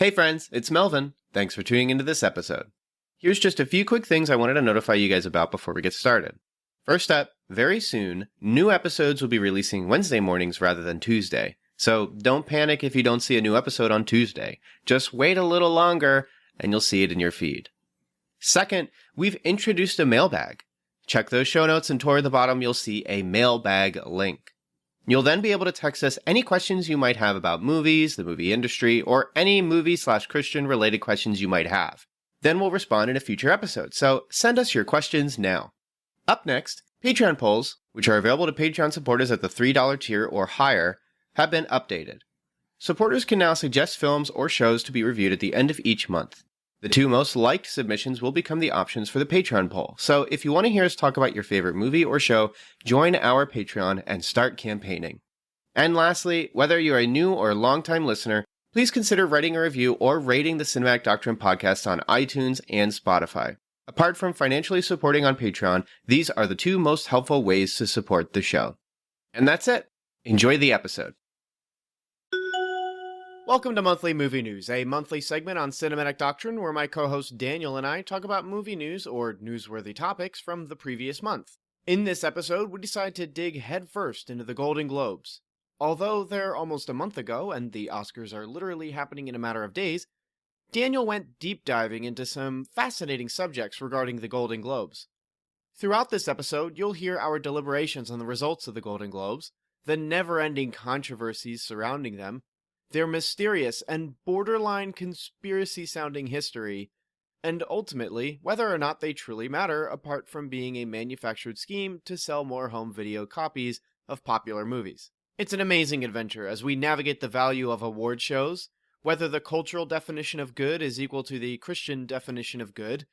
Hey friends, it's Melvin. Thanks for tuning into this episode. Here's just a few quick things I wanted to notify you guys about before we get started. First up, very soon, new episodes will be releasing Wednesday mornings rather than Tuesday. So don't panic if you don't see a new episode on Tuesday. Just wait a little longer and you'll see it in your feed. Second, we've introduced a mailbag. Check those show notes and toward the bottom you'll see a mailbag link. You'll then be able to text us any questions you might have about movies, the movie industry, or any movie/Christian related questions you might have. Then we'll respond in a future episode, so send us your questions now. Up next, Patreon polls, which are available to Patreon supporters at the $3 tier or higher, have been updated. Supporters can now suggest films or shows to be reviewed at the end of each month. The two most liked submissions will become the options for the Patreon poll, so if you want to hear us talk about your favorite movie or show, join our Patreon and start campaigning. And lastly, whether you're a new or longtime listener, please consider writing a review or rating the Cinematic Doctrine podcast on iTunes and Spotify. Apart from financially supporting on Patreon, these are the two most helpful ways to support the show. And that's it. Enjoy the episode. Welcome to Monthly Movie News, a monthly segment on Cinematic Doctrine where my co-host Daniel and I talk about movie news or newsworthy topics from the previous month. In this episode, we decide to dig headfirst into the Golden Globes. Although they're almost a month ago and the Oscars are literally happening in a matter of days, Daniel went deep diving into some fascinating subjects regarding the Golden Globes. Throughout this episode, you'll hear our deliberations on the results of the Golden Globes, the never-ending controversies surrounding them, their mysterious and borderline conspiracy-sounding history, and ultimately, whether or not they truly matter apart from being a manufactured scheme to sell more home video copies of popular movies. It's an amazing adventure as we navigate the value of award shows, whether the cultural definition of good is equal to the Christian definition of good,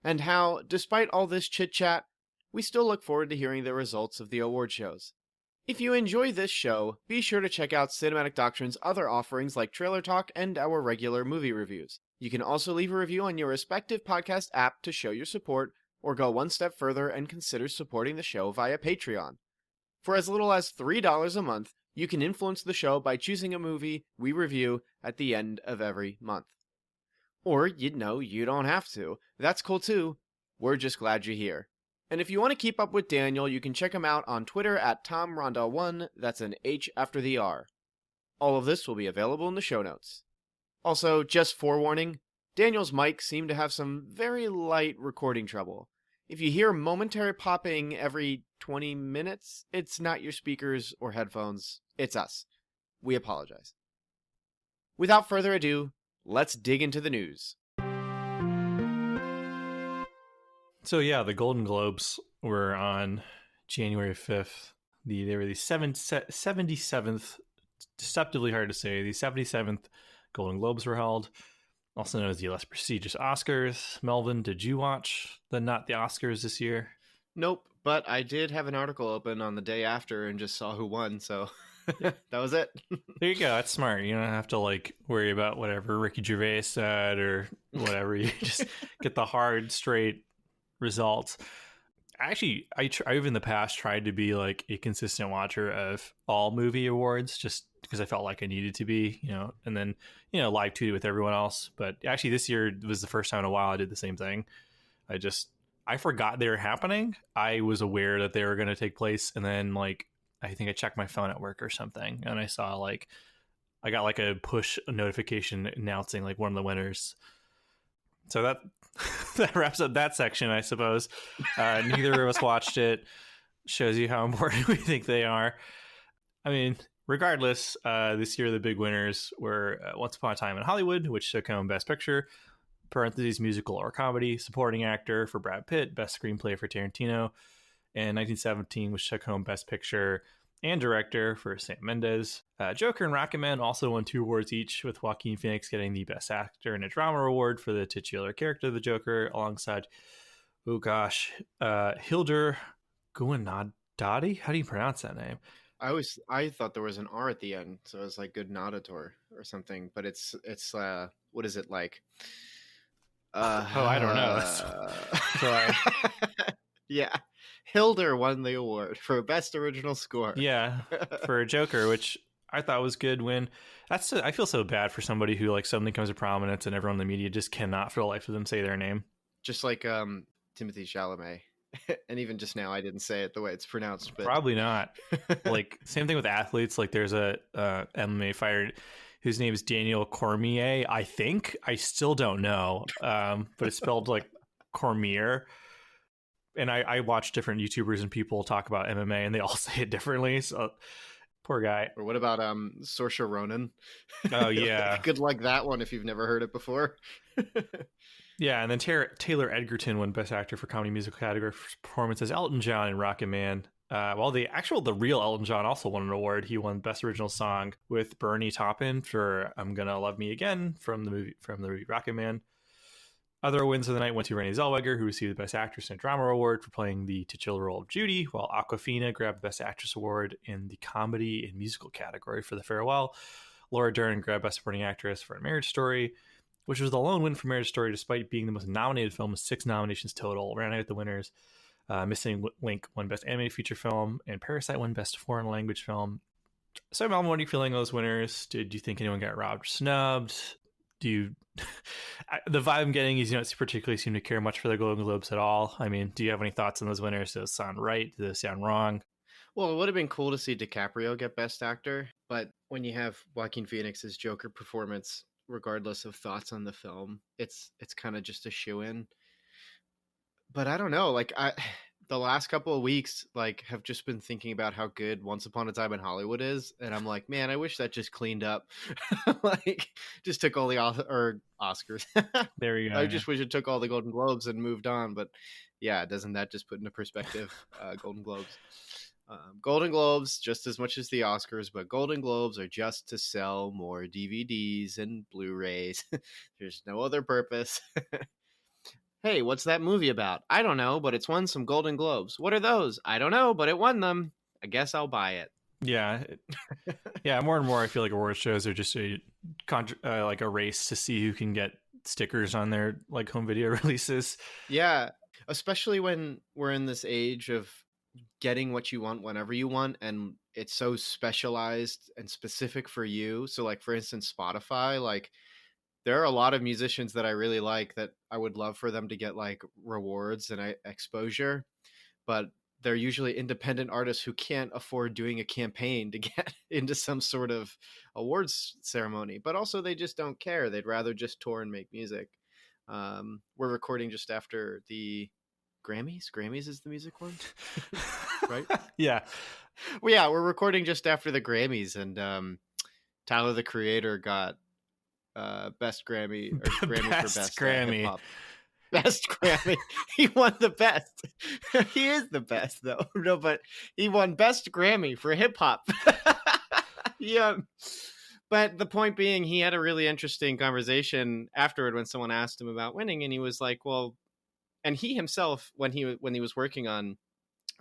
and how, despite all this chit-chat, we still look forward to hearing the results of the award shows. If you enjoy this show, be sure to check out Cinematic Doctrine's other offerings like Trailer Talk and our regular movie reviews. You can also leave a review on your respective podcast app to show your support, or go one step further and consider supporting the show via Patreon. For as little as $3 a month, you can influence the show by choosing a movie we review at the end of every month. Or, you don't have to. That's cool too. We're just glad you're here. And if you want to keep up with Daniel, you can check him out on Twitter at TomRondell1, that's an H after the R. All of this will be available in the show notes. Also, just forewarning, Daniel's mic seemed to have some very light recording trouble. If you hear momentary popping every 20 minutes, it's not your speakers or headphones, it's us. We apologize. Without further ado, let's dig into the news. So yeah, the Golden Globes were on January 5th. They were the 77th, deceptively hard to say, the 77th Golden Globes were held, also known as the less prestigious Oscars. Melvin, did you watch not the Oscars this year? Nope, but I did have an article open on the day after and just saw who won, so that was it. There you go. That's smart. You don't have to worry about whatever Ricky Gervais said or whatever. You just get the hard, straight results. Actually, I've in the past tried to be a consistent watcher of all movie awards just because I felt like I needed to be, and then, live tweet it with everyone else. But actually this year was the first time in a while I did the same thing. I forgot they were happening. I was aware that they were going to take place. And then I think I checked my phone at work or something. And I saw I got a push notification announcing one of the winners. So that wraps up that section, I suppose. Neither of us watched it. Shows you how important we think they are. I mean, regardless, this year the big winners were Once Upon a Time in Hollywood, which took home Best Picture, parentheses musical or comedy, supporting actor for Brad Pitt, Best Screenplay for Tarantino, and 1917, which took home Best Picture and director for Sam Mendes. Joker and Rocketman also won 2 awards each, with Joaquin Phoenix getting the Best Actor in a Drama award for the titular character of the Joker, alongside, Hildur Guðnadóttir. How do you pronounce that name? I thought there was an R at the end, so it was Guðnadóttir or something, but it's what is it like? I don't know. Yeah. Hildur won the award for Best Original Score. Yeah, for Joker, which I thought was good win. I feel so bad for somebody who like suddenly comes to prominence and everyone in the media just cannot for the life of them say their name. Just like Timothy Chalamet. And even just now I didn't say it the way it's pronounced, but Probably not. Like same thing with athletes. Like there's a MMA fighter whose name is Daniel Cormier. I think I still don't know, but it's spelled like Cormier. And I watch different YouTubers and people talk about MMA, and they all say it differently. So poor guy. Or what about Saoirse Ronan? Oh yeah, good luck that one if you've never heard it before. Yeah, and then Taylor Edgerton won Best Actor for Comedy Musical category for his performance as Elton John in Rocket Man. While the real Elton John also won an award. He won Best Original Song with Bernie Taupin for "I'm Gonna Love Me Again" from the movie Rocket Man. Other wins of the night went to Renee Zellweger, who received the Best Actress in a Drama Award for playing the titular role of Judy, while Awkwafina grabbed the Best Actress Award in the Comedy and Musical category for The Farewell. Laura Dern grabbed Best Supporting Actress for A Marriage Story, which was the lone win for Marriage Story despite being the most nominated film with 6 nominations total. Ran out with the winners. Missing Link won Best Animated Feature Film, and Parasite won Best Foreign Language Film. So, Melvin, what are you feeling those winners? Did you think anyone got robbed or snubbed? The vibe I'm getting is you don't particularly seem to care much for the Golden Globes at all. I mean, do you have any thoughts on those winners? Do those sound right? Do those sound wrong? Well, it would have been cool to see DiCaprio get Best Actor, but when you have Joaquin Phoenix's Joker performance, regardless of thoughts on the film, it's kind of just a shoo-in. But I don't know, like the last couple of weeks like have just been thinking about how good Once Upon a Time in Hollywood is, and I'm like, man, I wish that just cleaned up. Like just took all the Oscars. There you go. I just wish it took all the Golden Globes and moved on, but yeah, doesn't that just put into perspective Golden Globes? Golden Globes just as much as the Oscars, but Golden Globes are just to sell more DVDs and Blu-rays. There's no other purpose. Hey, what's that movie about? I don't know, but it's won some Golden Globes. What are those? I don't know, but it won them. I guess I'll buy it. Yeah. Yeah, more and more I feel like award shows are just like a race to see who can get stickers on their like home video releases. Yeah, especially when we're in this age of getting what you want whenever you want, and it's so specialized and specific for you. So like for instance Spotify, like there are a lot of musicians that I really like that I would love for them to get like rewards and exposure, but they're usually independent artists who can't afford doing a campaign to get into some sort of awards ceremony, but also they just don't care. They'd rather just tour and make music. We're recording just after the Grammys. Grammys is the music one, right? Yeah. Well, yeah, we're recording just after the Grammys, and Tyler the Creator got best Grammy, or Grammy Best for best Grammy. hip-hop. Best Grammy. He won the best. He is the best though. No, but he won best Grammy for hip hop. Yeah. But the point being, he had a really interesting conversation afterward when someone asked him about winning, and he was like, well, and he himself, when he was working on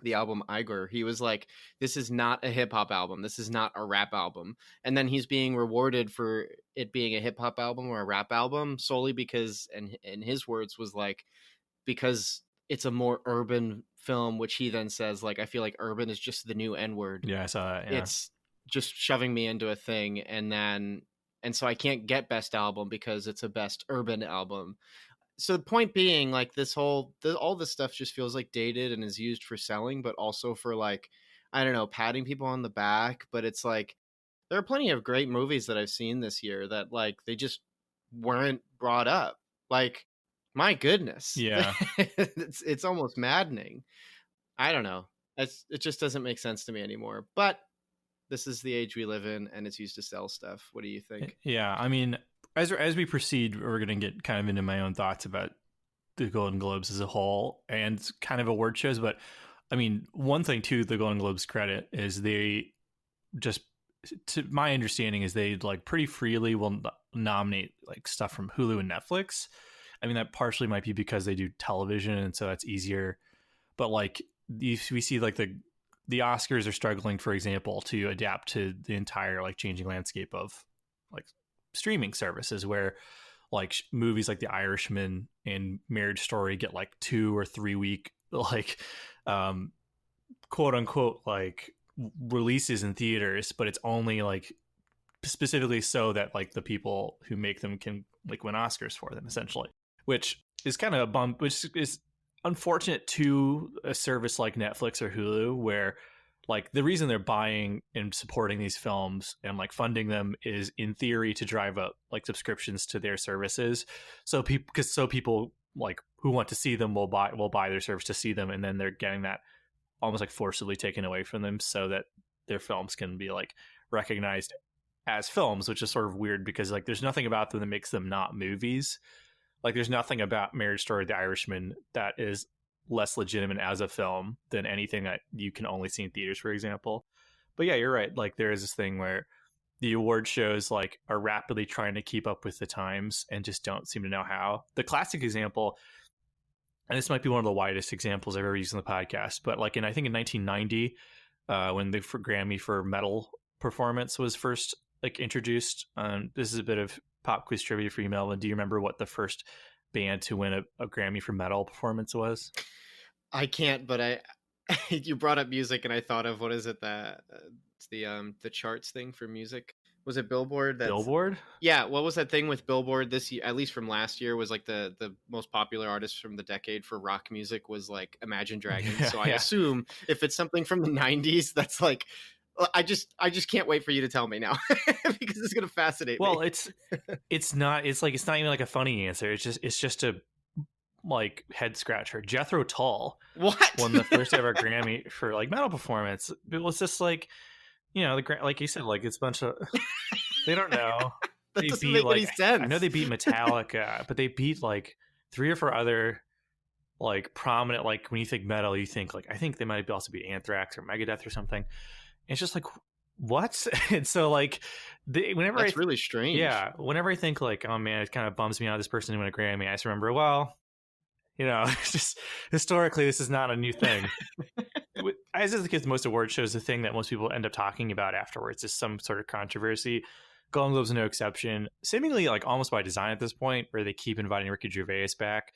the album Igor, he was like, this is not a hip-hop album, this is not a rap album. And then he's being rewarded for it being a hip-hop album or a rap album solely because, and in his words was like, because it's a more urban film, which he then says like, I feel like urban is just the new N-word. Yeah, I saw that. Yeah. It's just shoving me into a thing, and so I can't get best album because it's a best urban album. So the point being, like, all this stuff just feels like dated and is used for selling, but also for like, I don't know, patting people on the back. But it's like, there are plenty of great movies that I've seen this year that like, they just weren't brought up. Like, my goodness. Yeah. It's almost maddening. I don't know. It just doesn't make sense to me anymore. But this is the age we live in, and it's used to sell stuff. What do you think? Yeah, I mean, as we proceed, we're going to get kind of into my own thoughts about the Golden Globes as a whole and kind of award shows. But I mean, one thing to the Golden Globes credit is they just, to my understanding, is they like pretty freely will nominate like stuff from Hulu and Netflix. I mean, that partially might be because they do television, and so that's easier. But like we see like the Oscars are struggling, for example, to adapt to the entire like changing landscape of like streaming services, where like movies like The Irishman and Marriage Story get like 2 or 3 week like quote unquote like releases in theaters, but it's only like specifically so that like the people who make them can like win Oscars for them, essentially, which is kind of a bump, which is unfortunate to a service like Netflix or Hulu, where like the reason they're buying and supporting these films and like funding them is in theory to drive up like subscriptions to their services. So people like who want to see them will buy their service to see them, and then they're getting that almost like forcibly taken away from them so that their films can be like recognized as films, which is sort of weird because like there's nothing about them that makes them not movies. Like there's nothing about Marriage Story, The Irishman that is less legitimate as a film than anything that you can only see in theaters, for example. But yeah, you're right. Like there is this thing where the award shows like are rapidly trying to keep up with the times and just don't seem to know how. The classic example, and this might be one of the widest examples I've ever used in the podcast, but like I think in 1990, when the Grammy for metal performance was first like introduced, this is a bit of pop quiz trivia for you, Melvin. Do you remember what the first band to win a Grammy for metal performance was? I can't, but you brought up music, and I thought of what is it that it's the charts thing for music. Was it Billboard? Billboard? Yeah. What was that thing with Billboard this year? At least from last year, was like the most popular artist from the decade for rock music was like Imagine Dragons. Yeah, so I assume if it's something from the '90s, that's like. I just can't wait for you to tell me now because it's gonna fascinate me. Well, it's not even like a funny answer. It's just a like head scratcher. Jethro Tull won the first ever Grammy for like metal performance. It was just like, you know, like you said, like it's a bunch of they don't know. That doesn't make any sense. I know they beat Metallica, but they beat like 3 or 4 other like prominent, like when you think metal, you think like I think they might also beat Anthrax or Megadeth or something. It's just like what? And so like whenever that's really strange. Yeah, whenever I think like, oh man, it kind of bums me out this person didn't win a Grammy, I just remember, well, you know, it's just historically this is not a new thing. As is the case with most award shows, the thing that most people end up talking about afterwards is some sort of controversy. Golden Globes are no exception, seemingly like almost by design at this point, where they keep inviting Ricky Gervais back.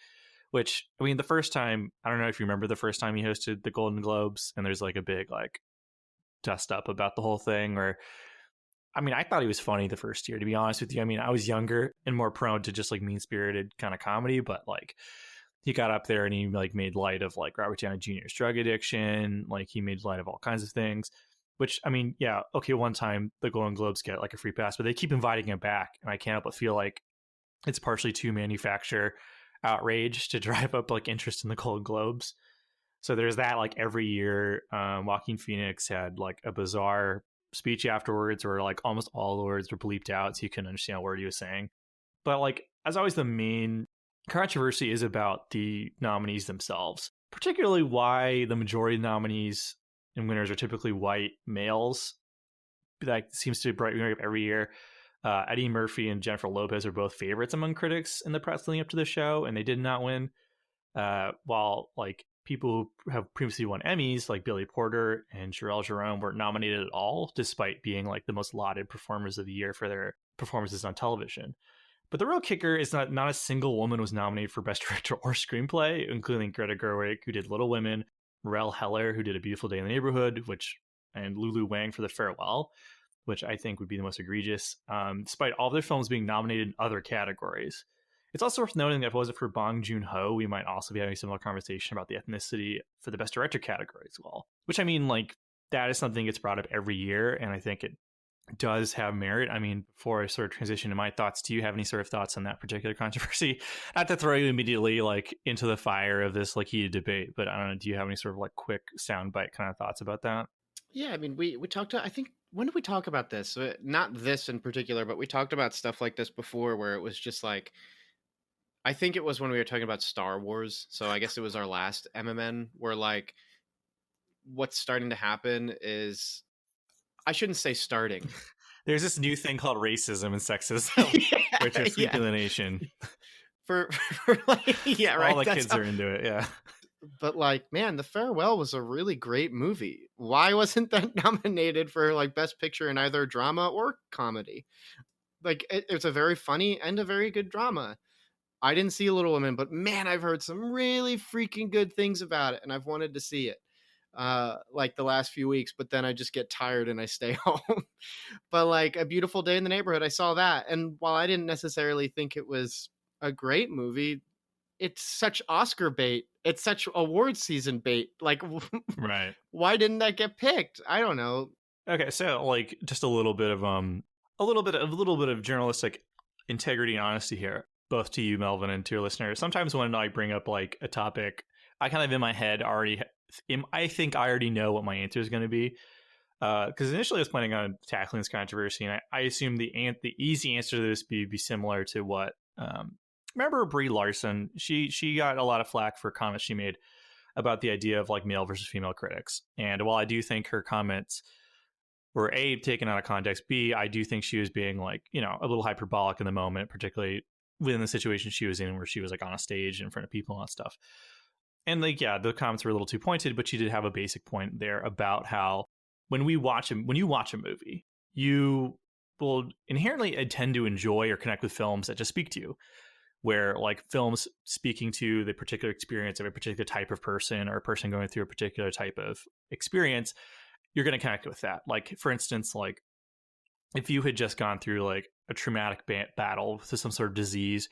Which, I mean, the first time, I don't know if you remember the first time he hosted the Golden Globes, and there's like a big like dust up about the whole thing. Or I mean, I thought he was funny the first year, to be honest with you. I mean, I was younger and more prone to just like mean spirited kind of comedy, but like he got up there and he like made light of like Robert Downey Jr.'s drug addiction. Like he made light of all kinds of things, which I mean, yeah, okay, one time the Golden Globes get like a free pass, but they keep inviting him back, and I can't help but feel like it's partially to manufacture outrage to drive up like interest in the Golden Globes. So there's that. Like every year, Joaquin Phoenix had like a bizarre speech afterwards where like almost all the words were bleeped out so you couldn't understand what word he was saying. But like as always, the main controversy is about the nominees themselves, particularly why the majority of nominees and winners are typically white males. That seems to be bring up every year. Eddie Murphy and Jennifer Lopez are both favorites among critics in the press leading up to the show, and they did not win. While like people who have previously won Emmys, like Billy Porter and Jharrel Jerome, weren't nominated at all, despite being like the most lauded performers of the year for their performances on television. But the real kicker is that not a single woman was nominated for Best Director or Screenplay, including Greta Gerwig, who did Little Women, Morel Heller, who did A Beautiful Day in the Neighborhood, and Lulu Wang for The Farewell, which I think would be the most egregious, despite all of their films being nominated in other categories. It's also worth noting that if it wasn't for Bong Joon-ho, we might also be having a similar conversation about the ethnicity for the Best Director category as well. Which, I mean, like, that is something that gets brought up every year, and I think it does have merit. I mean, before I sort of transition to my thoughts, do you have any sort of thoughts on that particular controversy? Not to throw you immediately, like, into the fire of this, like, heated debate, but I don't know, do you have any sort of, like, quick soundbite kind of thoughts about that? Yeah, I mean, we talked to, I think, when did we talk about this? Not this in particular, but we talked about stuff like this before where it was just like, I think it was when we were talking about Star Wars. So I guess it was our last MMN where like what's starting to happen is, I shouldn't say starting. There's this new thing called racism and sexism, which is sweeping the nation. For like, yeah, right. All the kids are into it, yeah. But like, man, The Farewell was a really great movie. Why wasn't that nominated for like Best Picture in either drama or comedy? Like, it's a very funny and a very good drama. I didn't see Little Women, but man, I've heard some really freaking good things about it, and I've wanted to see it. like the last few weeks, but then I just get tired and I stay home. But like A Beautiful Day in the Neighborhood, I saw that. And while I didn't necessarily think it was a great movie, it's such Oscar bait. It's such award season bait. Like, Right. why didn't that get picked? I don't know. Okay, so like just a little bit of journalistic integrity and honesty here, both to you, Melvin, and to your listeners. Sometimes when I bring up like a topic, I kind of in my head I think I already know what my answer is going to be. Because initially I was planning on tackling this controversy, and I assumed the easy answer to this would be similar to what remember Brie Larson. She got a lot of flack for comments she made about the idea of like male versus female critics. And while I do think her comments were A, taken out of context, B, I do think she was being like, you know, a little hyperbolic in the moment, particularly within the situation she was in where she was like on a stage in front of people and all that stuff. And like, yeah, the comments were a little too pointed, but she did have a basic point there about how when you watch a movie, you will inherently tend to enjoy or connect with films that just speak to you, where like films speaking to the particular experience of a particular type of person or a person going through a particular type of experience, you're going to connect with that. Like, for instance, like if you had just gone through like a traumatic battle with some sort of disease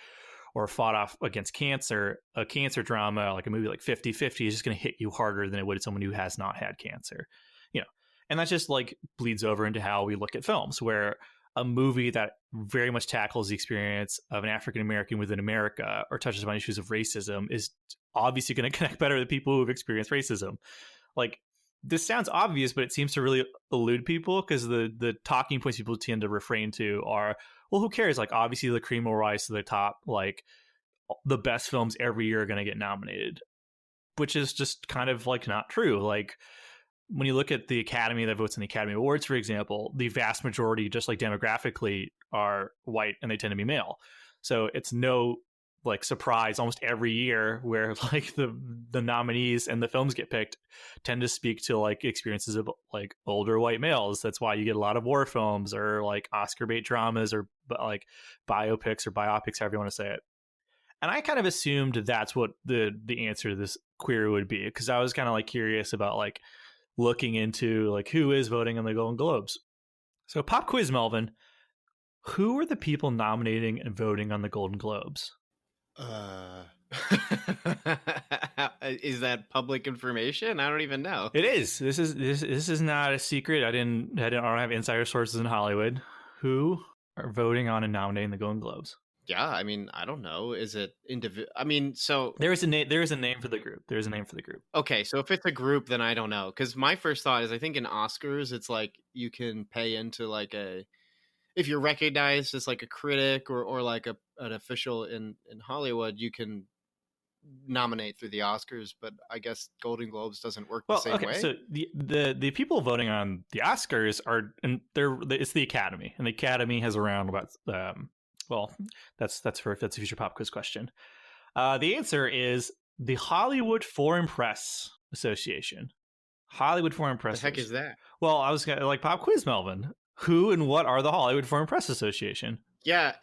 or fought off against cancer, a cancer drama, like a movie like 50-50 is just going to hit you harder than it would someone who has not had cancer, you know. And that just like bleeds over into how we look at films, where a movie that very much tackles the experience of an African American within America or touches on issues of racism is obviously going to connect better to people who've experienced racism. Like, this sounds obvious, but it seems to really elude people because the talking points people tend to refrain to are, well, who cares? Like, obviously the cream will rise to the top. Like, the best films every year are going to get nominated, which is just kind of like not true. Like, when you look at the Academy that votes in the Academy Awards, for example, the vast majority, just like demographically, are white and they tend to be male. So it's no like surprise almost every year where like the nominees and the films get picked tend to speak to like experiences of like older white males. That's why you get a lot of war films or like Oscar bait dramas or like biopics or biopics, however you want to say it. And I kind of assumed that's what the answer to this query would be, because I was kind of like curious about like looking into like who is voting on the Golden Globes. So pop quiz, Melvin, who are the people nominating and voting on the Golden Globes? Is that public information? I don't even know. It is. This is not a secret. I don't have insider sources in Hollywood. Who are voting on and nominating the Golden Globes? Yeah, I mean, I don't know. Is it individual? I mean, so there is a name for the group. There's a name for the group. Okay, so if it's a group, then I don't know. Because my first thought is, I think in Oscars, it's like you can pay into like if you're recognized as like a critic or like an official in Hollywood, you can nominate through the Oscars. But I guess Golden Globes doesn't work the same way. So the people voting on the Oscars it's the Academy, and the Academy has around about well, that's a future pop quiz question. The answer is the Hollywood Foreign Press Association. Hollywood Foreign Press. The heck is that? Well, I was gonna like pop quiz, Melvin. Who and what are the Hollywood Foreign Press Association? Yeah,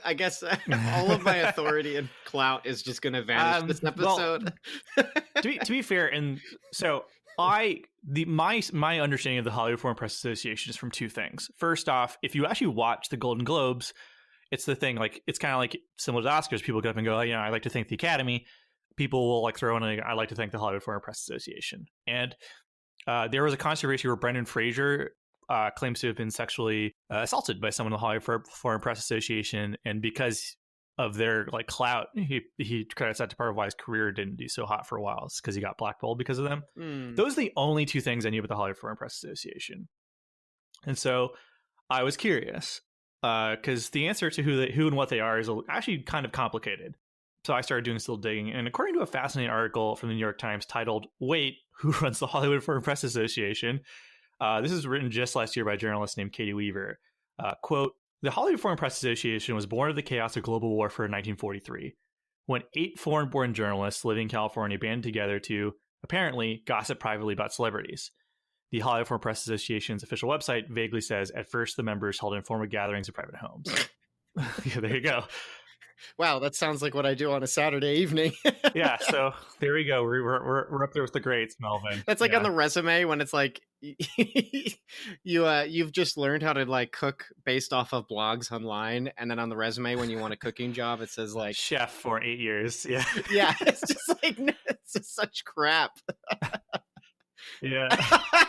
I guess all of my authority and clout is just going to vanish this episode. Well, to be fair, and so my understanding of the Hollywood Foreign Press Association is from two things. First off, if you actually watch the Golden Globes, it's the thing, like it's kind of like similar to Oscars. People get up and go, you know, I like to thank the Academy. People will like throw in I like to thank the Hollywood Foreign Press Association. And there was a controversy where Brendan Fraser claims to have been sexually assaulted by someone in the Hollywood Foreign Press Association, and because of their like clout, he credits that to part of why his career didn't do so hot for a while, because he got blackballed because of them. Those are the only two things I knew about the Hollywood Foreign Press Association, and so I was curious because the answer to who and what they are is actually kind of complicated. So I started doing still digging, and according to a fascinating article from the New York Times titled "Wait, Who Runs the Hollywood Foreign Press Association?" This is written just last year by a journalist named Katie Weaver. Quote, the Hollywood Foreign Press Association was born of the chaos of global warfare in 1943, when 8 foreign-born journalists living in California banded together to, apparently, gossip privately about celebrities. The Hollywood Foreign Press Association's official website vaguely says, at first the members held informal gatherings in private homes. Yeah, there you go. Wow, that sounds like what I do on a Saturday evening. Yeah, so there we go. We're up there with the greats, Melvin. That's like on Yeah. the resume when it's like you've just learned how to like cook based off of blogs online, and then on the resume when you want a cooking job, it says like Chef for 8 years. Yeah. yeah, it's just like it's just such crap. Yeah.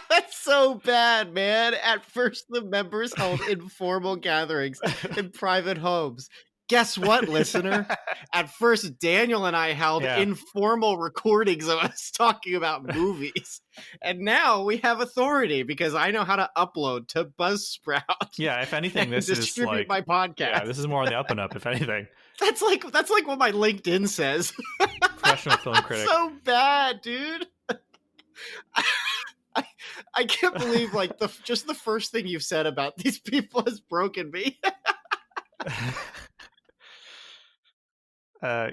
That's so bad, man. At first, the members held informal gatherings in private homes. Guess what, listener? At first, Daniel and I held Yeah. informal recordings of us talking about movies. And now we have authority because I know how to upload to Buzzsprout. Yeah, if anything, and this is distribute like my podcast. Yeah, this is more on the up and up, if anything. That's like what my LinkedIn says. Professional film critic. So bad, dude. I can't believe like just the first thing you've said about these people has broken me.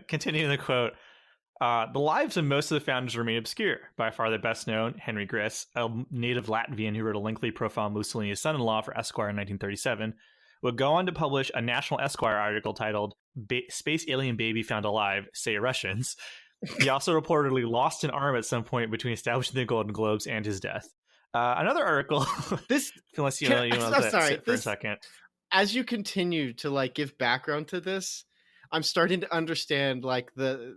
Continuing the quote, the lives of most of the founders remain obscure. By far the best known, Henry Griss, a native Latvian who wrote a lengthy profile on Mussolini's son-in-law for Esquire in 1937, would go on to publish a National Esquire article titled Space Alien Baby Found Alive, Say Russians. He also reportedly lost an arm at some point between establishing the Golden Globes and his death. Another article. This, unless you want to sit for a second. As you continue to like give background to this, I'm starting to understand like the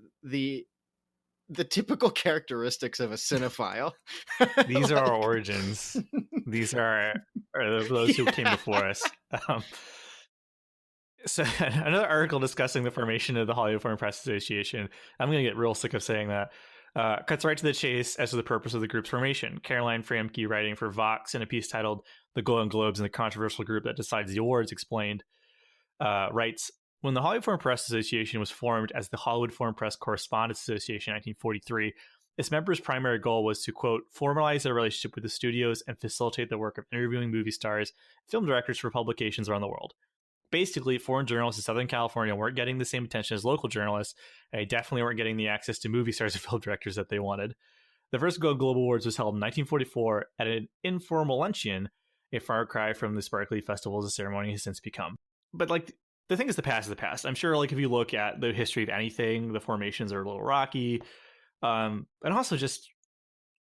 typical characteristics of a cinephile. These are our origins. These are those who came before us. So another article discussing the formation of the Hollywood Foreign Press Association. I'm going to get real sick of saying that. Cuts right to the chase as to the purpose of the group's formation. Caroline Framke, writing for Vox in a piece titled "The Golden Globes and the Controversial Group That Decides the Awards," explained, writes, when the Hollywood Foreign Press Association was formed as the Hollywood Foreign Press Correspondents Association in 1943, its members' primary goal was to, quote, formalize their relationship with the studios and facilitate the work of interviewing movie stars, film directors for publications around the world. Basically, foreign journalists in Southern California weren't getting the same attention as local journalists, and they definitely weren't getting the access to movie stars and film directors that they wanted. The first Golden Globe Awards was held in 1944 at an informal luncheon, a far cry from the sparkly festivals the ceremony has since become. But, like, the thing is the past is the past. I'm sure, like, if you look at the history of anything, the formations are a little rocky. And also just,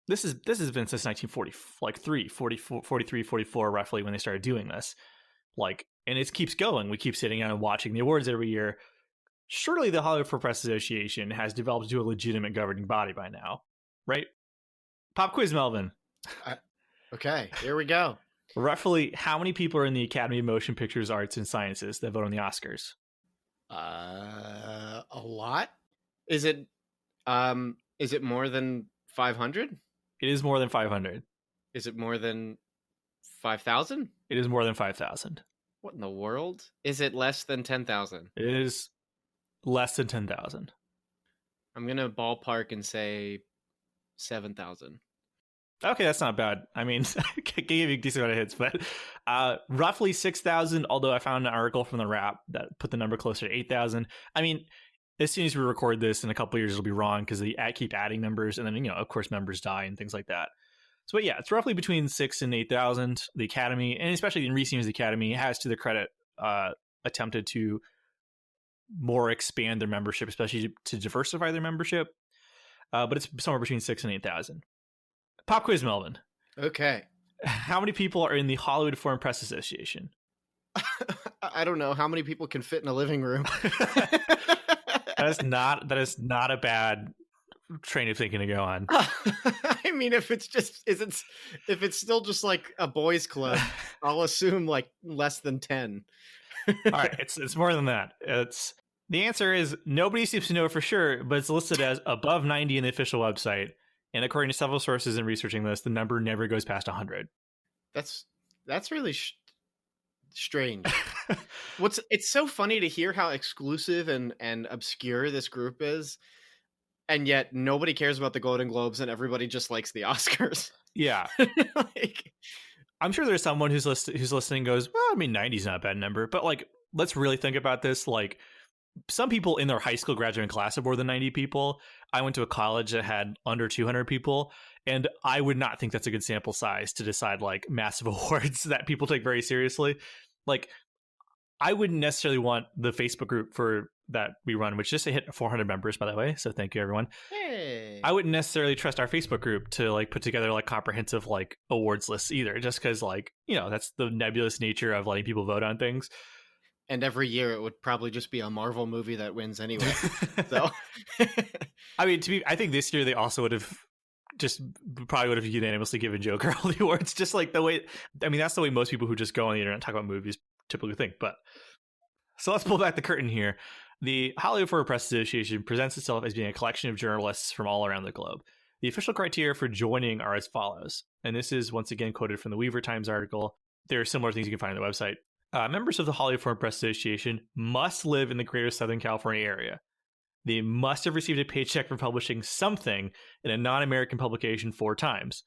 this has been since 1943, 44, roughly, when they started doing this. Like, and it keeps going. We keep sitting down and watching the awards every year. Surely the Hollywood Foreign Press Association has developed into a legitimate governing body by now, right? Pop quiz, Melvin. Okay, here we go. Roughly, how many people are in the Academy of Motion Pictures, Arts, and Sciences that vote on the Oscars? A lot. Is it more than 500? It is more than 500. Is it more than 5,000? It is more than 5,000. What in the world? Is it less than 10,000? It is less than 10,000. I'm going to ballpark and say 7,000. Okay, that's not bad. I mean, I can give you a decent amount of hits, but roughly 6,000, although I found an article from the Wrap that put the number closer to 8,000. I mean, as soon as we record this in a couple of years, it'll be wrong because they keep adding members, and then, you know, of course, members die and things like that. So, but yeah, it's roughly between 6,000 and 8,000. The Academy, and especially in recent years, the Academy has, to their credit, attempted to more expand their membership, especially to diversify their membership. But it's somewhere between 6,000 and 8,000. Pop quiz, Melvin. Okay. How many people are in the Hollywood Foreign Press Association? I don't know. How many people can fit in a living room? That is not a bad train of thinking to go on. I mean, if it's still just like a boys club, I'll assume like less than 10. All right, it's more than that. The answer is nobody seems to know for sure, but it's listed as above 90 in the official website. And according to several sources in researching this, the number never goes past 100. That's really strange. It's so funny to hear how exclusive and obscure this group is, and yet nobody cares about the Golden Globes and everybody just likes the Oscars. Yeah. Like, I'm sure there's someone who's listening goes, well, I mean, 90 is not a bad number, but like, let's really think about this. Like, some people in their high school graduating class have more than 90 people. I went to a college that had under 200 people, and I would not think that's a good sample size to decide like massive awards that people take very seriously. Like, I wouldn't necessarily want the Facebook group for that we run, which just hit 400 members, by the way. So thank you, everyone. Hey. I wouldn't necessarily trust our Facebook group to like put together like comprehensive like awards lists either, just because like, you know, that's the nebulous nature of letting people vote on things. And every year it would probably just be a Marvel movie that wins anyway. So, I mean, I think this year they also would have unanimously given Joker all the awards, just like the way. I mean, that's the way most people who just go on the internet and talk about movies typically think. But so let's pull back the curtain here. The Hollywood Foreign Press Association presents itself as being a collection of journalists from all around the globe. The official criteria for joining are as follows, and this is once again quoted from the Weaver Times article. There are similar things you can find on the website. Members of the Hollywood Foreign Press Association must live in the greater Southern California area. They must have received a paycheck for publishing something in a non-American publication 4 times.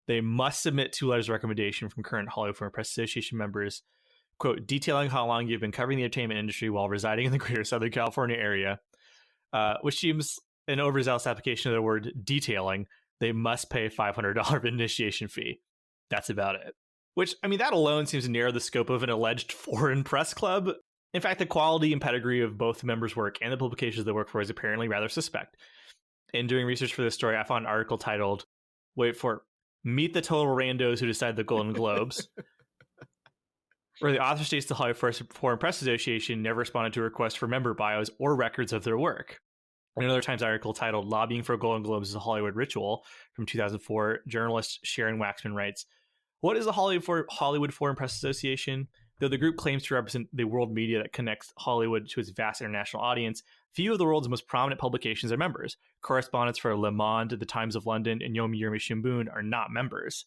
They must submit 2 letters of recommendation from current Hollywood Foreign Press Association members, quote, detailing how long you've been covering the entertainment industry while residing in the greater Southern California area, which seems an overzealous application of the word detailing. They must pay a $500 initiation fee. That's about it. Which, I mean, that alone seems to narrow the scope of an alleged foreign press club. In fact, the quality and pedigree of both members' work and the publications they work for is apparently rather suspect. In doing research for this story, I found an article titled, wait for it, Meet the Total Randos Who Decide the Golden Globes, where the author states the Hollywood Foreign Press Association never responded to requests for member bios or records of their work. In another Times article titled Lobbying for Golden Globes is a Hollywood Ritual from 2004, journalist Sharon Waxman writes, what is the Hollywood Foreign Press Association? Though the group claims to represent the world media that connects Hollywood to its vast international audience, few of the world's most prominent publications are members. Correspondents for Le Monde, The Times of London, and Yomiuri Shimbun are not members.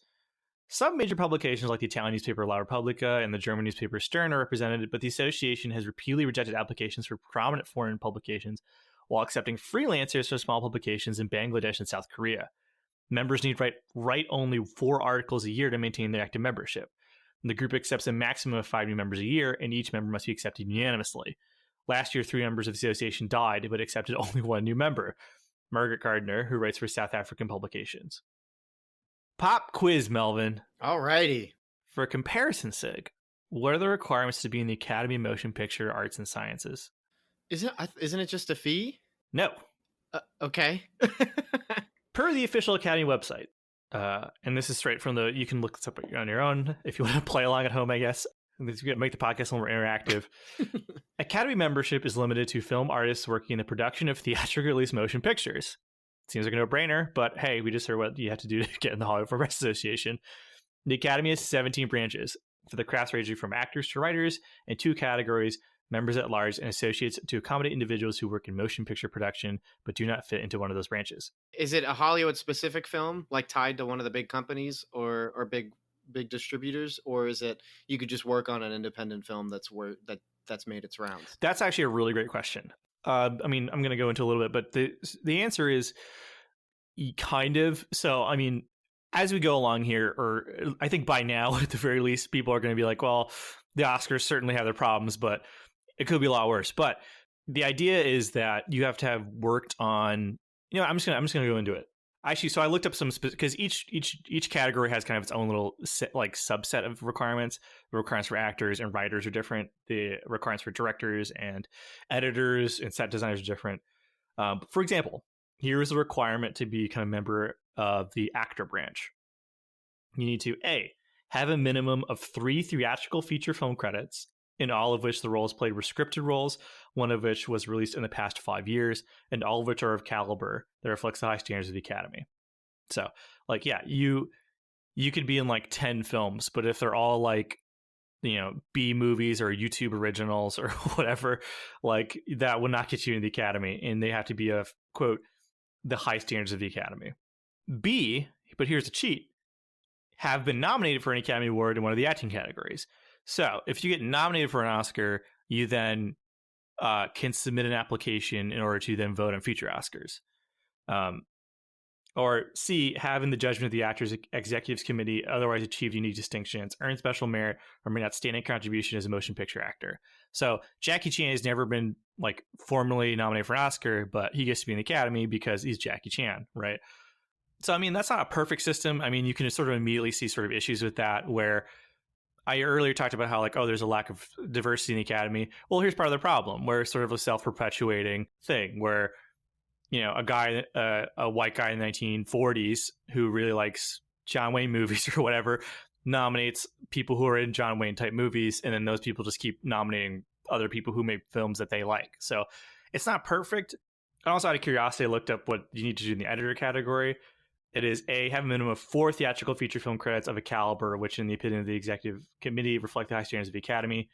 Some major publications like the Italian newspaper La Repubblica and the German newspaper Stern are represented, but the association has repeatedly rejected applications for prominent foreign publications while accepting freelancers for small publications in Bangladesh and South Korea. Members need to write only 4 articles a year to maintain their active membership. The group accepts a maximum of 5 new members a year, and each member must be accepted unanimously. Last year, 3 members of the association died, but accepted only 1 new member, Margaret Gardner, who writes for South African publications. Pop quiz, Melvin. Alrighty. For comparison's sake, what are the requirements to be in the Academy of Motion Picture Arts and Sciences? Isn't it just a fee? No. Okay. Per the official Academy website, and this is straight from you can look this up on your own if you want to play along at home, I guess. This is make the podcast a little more interactive. Academy membership is limited to film artists working in the production of theatrically released motion pictures. Seems like a no-brainer, but hey, we just heard what you have to do to get in the Hollywood Foreign Press Association. The Academy has 17 branches, for the crafts ranging from actors to writers, and 2 categories, members at large and associates, to accommodate individuals who work in motion picture production but do not fit into one of those branches. Is it a Hollywood-specific film, like tied to one of the big companies or big distributors, or is it you could just work on an independent film that's made its rounds? That's actually a really great question. I mean, I'm going to go into a little bit, but the answer is kind of. So, I mean, as we go along here, or I think by now, at the very least, people are going to be like, well, the Oscars certainly have their problems, but it could be a lot worse. But the idea is that you have to have worked on, I'm just gonna go into it. Actually, so I looked up some, because each category has kind of its own little subset of requirements. The requirements for actors and writers are different. The requirements for directors and editors and set designers are different. For example, here is a requirement to become a member of the actor branch. You need to A, have a minimum of 3 theatrical feature film credits, in all of which the roles played were scripted roles, one of which was released in the past 5 years, and all of which are of caliber that reflects the high standards of the Academy. So, like, yeah, you could be in like 10 films, but if they're all like, B movies or YouTube originals or whatever, like that would not get you into the Academy, and they have to be of, quote, the high standards of the Academy. B, but here's the cheat, have been nominated for an Academy Award in one of the acting categories. So if you get nominated for an Oscar, you then can submit an application in order to then vote on future Oscars. Or C, have in the judgment of the Actors Executives Committee otherwise achieved unique distinctions, earned special merit, or made outstanding contribution as a motion picture actor. So Jackie Chan has never been like formally nominated for an Oscar, but he gets to be in the Academy because he's Jackie Chan, right? So, I mean, that's not a perfect system. I mean, you can sort of immediately see sort of issues with that where I earlier talked about how, like, oh, there's a lack of diversity in the Academy. Well, here's part of the problem. We're sort of a self-perpetuating thing where, a white guy in the 1940s who really likes John Wayne movies or whatever nominates people who are in John Wayne type movies, and then those people just keep nominating other people who make films that they like. So it's not perfect. And also, out of curiosity, I looked up what you need to do in the editor category. It is have a minimum of 4 theatrical feature film credits of a caliber, which in the opinion of the executive committee reflect the high standards of the Academy.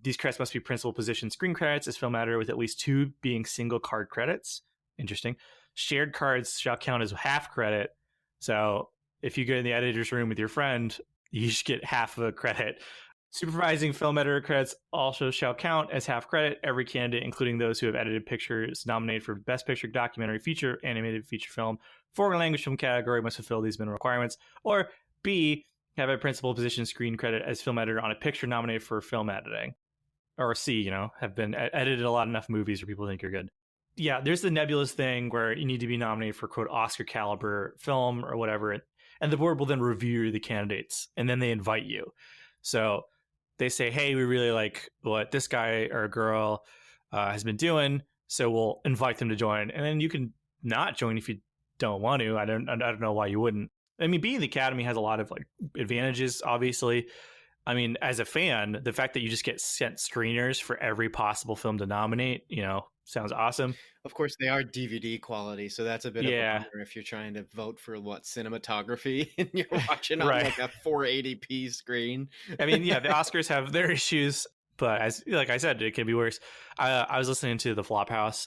These credits must be principal position screen credits as film editor, with at least 2 being single card credits. Interesting. Shared cards shall count as half credit. So if you go in the editor's room with your friend, you should get half of a credit. Supervising film editor credits also shall count as half credit. Every candidate, including those who have edited pictures nominated for Best Picture, Documentary, Feature, Animated Feature Film, foreign language film category, must fulfill these minimum requirements. Or B, have a principal position screen credit as film editor on a picture nominated for film editing. Or C, have been edited a lot enough movies where people think you're good. Yeah, there's the nebulous thing where you need to be nominated for, quote, Oscar caliber film or whatever. And the board will then review the candidates, and then they invite you. So they say, hey, we really like what this guy or girl has been doing, so we'll invite them to join. And then you can not join if you don't want to. I don't know why you wouldn't. I mean, being the Academy has a lot of like advantages, obviously. I mean, as a fan, the fact that you just get sent screeners for every possible film to nominate, sounds awesome. Of course, they are DVD quality, so that's a bit of a bummer if you're trying to vote for cinematography and you're watching on like a 480p screen. I mean, yeah, the Oscars have their issues, but like I said, it can be worse. I was listening to the Flophouse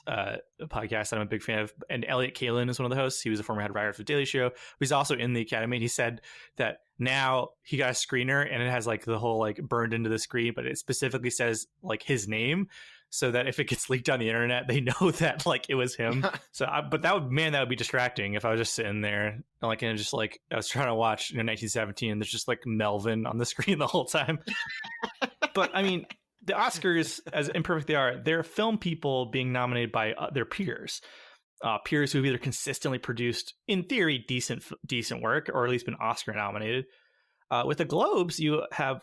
podcast that I'm a big fan of, and Elliot Kalin is one of the hosts. He was a former head writer for The Daily Show. He's also in the Academy, and he said that now he got a screener, and it has like the whole like burned into the screen, but it specifically says like his name, so that if it gets leaked on the internet, they know that like it was him. But that would be distracting if I was just sitting there like, and just like I was trying to watch 1917, and there's just like Melvin on the screen the whole time. But I mean, the Oscars, as imperfect they are, they're film people being nominated by their peers. Peers who have either consistently produced, in theory, decent work, or at least been Oscar nominated. With the Globes, you have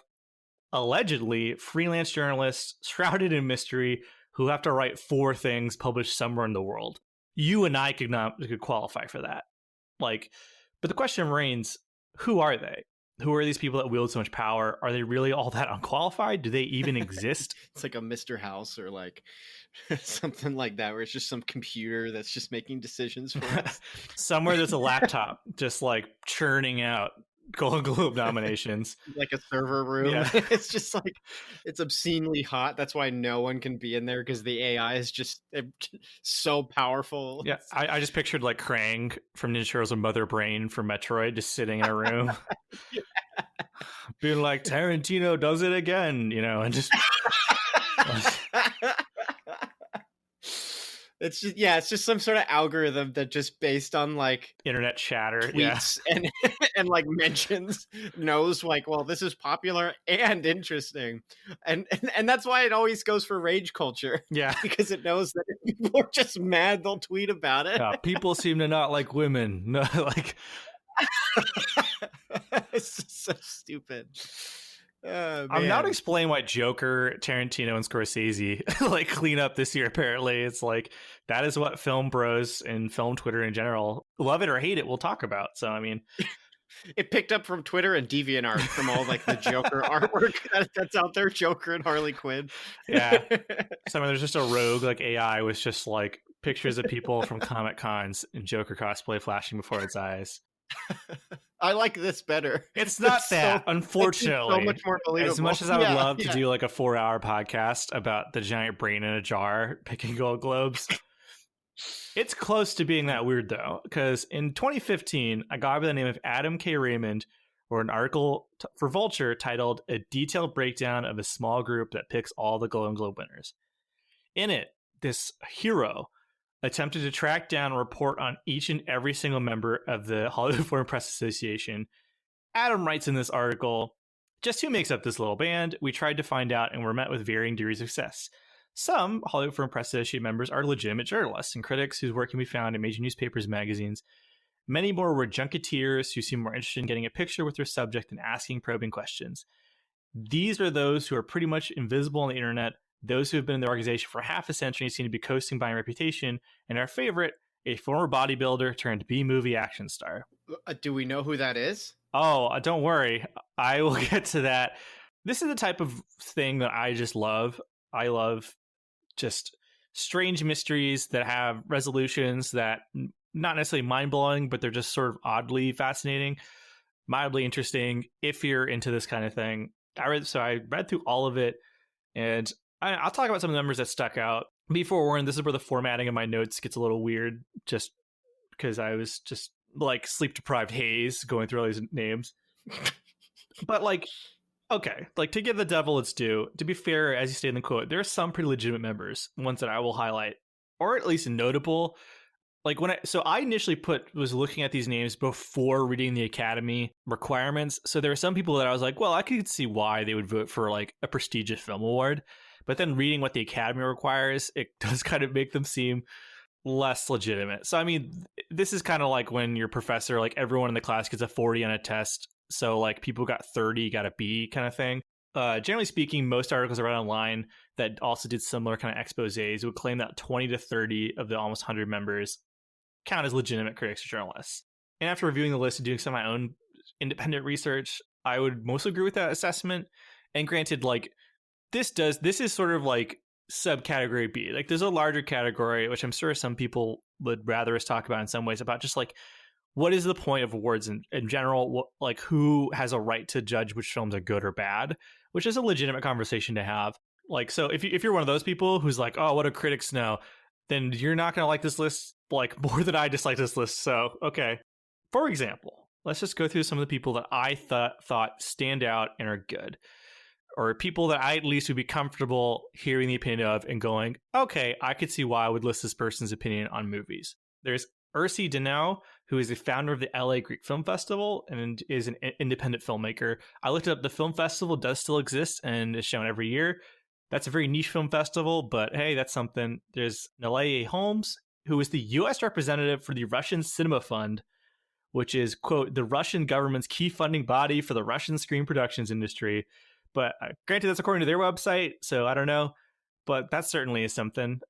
allegedly freelance journalists shrouded in mystery who have to write 4 things published somewhere in the world. You and I could qualify for that. But the question remains, who are they? Who are these people that wield so much power? Are they really all that unqualified? Do they even exist? It's like a Mr. House or like something like that, where it's just some computer that's just making decisions for us. Somewhere there's a laptop just like churning out Golden Globe nominations. Like a server room. Yeah. It's just like, it's obscenely hot. That's why no one can be in there, because the AI is just so powerful. Yeah, I just pictured like Krang from Ninja Turtles and Mother Brain from Metroid just sitting in a room. Yeah. Being like, Tarantino does it again, and just... It's just some sort of algorithm that just based on like internet chatter, tweets and like mentions knows like, well, this is popular and interesting, and that's why it always goes for rage culture. Yeah, because it knows that if people are just mad, they'll tweet about it. Yeah, people seem to not like women. No, like it's just so stupid. I'm not explaining why Joker, Tarantino, and Scorsese like clean up this year. Apparently, it's like that is what film bros and film Twitter in general, love it or hate it, we'll talk about. So I mean, it picked up from Twitter and DeviantArt from all like the Joker artwork that's out there, Joker and Harley Quinn. Yeah, there's just a rogue like AI with just like pictures of people from Comic Cons in Joker cosplay flashing before its eyes. I like this better. It's not that, unfortunately. So much more believable. As much as I would love to do like a 4-hour podcast about the giant brain in a jar picking Gold Globes, it's close to being that weird though. Because in 2015, a guy by the name of Adam K. Raymond wrote an article for Vulture titled "A Detailed Breakdown of a Small Group That Picks All the Golden Globe Winners." In it, this hero attempted to track down a report on each and every single member of the Hollywood Foreign Press Association. Adam writes in this article, "Just who makes up this little band? We tried to find out and were met with varying degrees of success. Some Hollywood Foreign Press Association members are legitimate journalists and critics whose work can be found in major newspapers and magazines. Many more were junketeers who seem more interested in getting a picture with their subject than asking probing questions. These are those who are pretty much invisible on the internet. Those who have been in the organization for half a century seem to be coasting by reputation. And our favorite, a former bodybuilder turned B-movie action star. Do we know who that is? Oh, don't worry. I will get to that. This is the type of thing that I just love. I love just strange mysteries that have resolutions that not necessarily mind-blowing, but they're just sort of oddly fascinating, mildly interesting, if you're into this kind of thing. I read through all of it, and I'll talk about some of the numbers that stuck out. Be forewarned, this is where the formatting of my notes gets a little weird, just because I was just like sleep-deprived haze going through all these names. But like, okay, like to give the devil its due, to be fair, as you state in the quote, there are some pretty legitimate members, ones that I will highlight, or at least notable. Like I initially was looking at these names before reading the Academy requirements. So there are some people that I was like, well, I could see why they would vote for like a prestigious film award. But then reading what the Academy requires, it does kind of make them seem less legitimate. So, I mean, this is kind of like when your professor, like everyone in the class gets a 40 on a test. So like people got 30, got a B kind of thing. Generally speaking, most articles I read online that also did similar kind of exposés would claim that 20 to 30 of the almost 100 members count as legitimate critics or journalists. And after reviewing the list and doing some of my own independent research, I would mostly agree with that assessment. And granted, like this is sort of like subcategory B. Like there's a larger category, which I'm sure some people would rather us talk about in some ways, about just like what is the point of awards in general? What, like who has a right to judge which films are good or bad, which is a legitimate conversation to have. Like, so if you're one of those people who's like, oh, what do critics know? Then you're not going to like this list like more than I dislike this list. So, okay. For example, let's just go through some of the people that I thought stand out and are good, or people that I at least would be comfortable hearing the opinion of and going, okay, I could see why I would list this person's opinion on movies. There's Ursi Denau, who is the founder of the LA Greek Film Festival and is an independent filmmaker. I looked up, the film festival does still exist and is shown every year. That's a very niche film festival, but hey, that's something. There's Naleye Holmes, who is the U.S. representative for the Russian Cinema Fund, which is, quote, the Russian government's key funding body for the Russian screen productions industry. But granted, that's according to their website, so I don't know. But that certainly is something.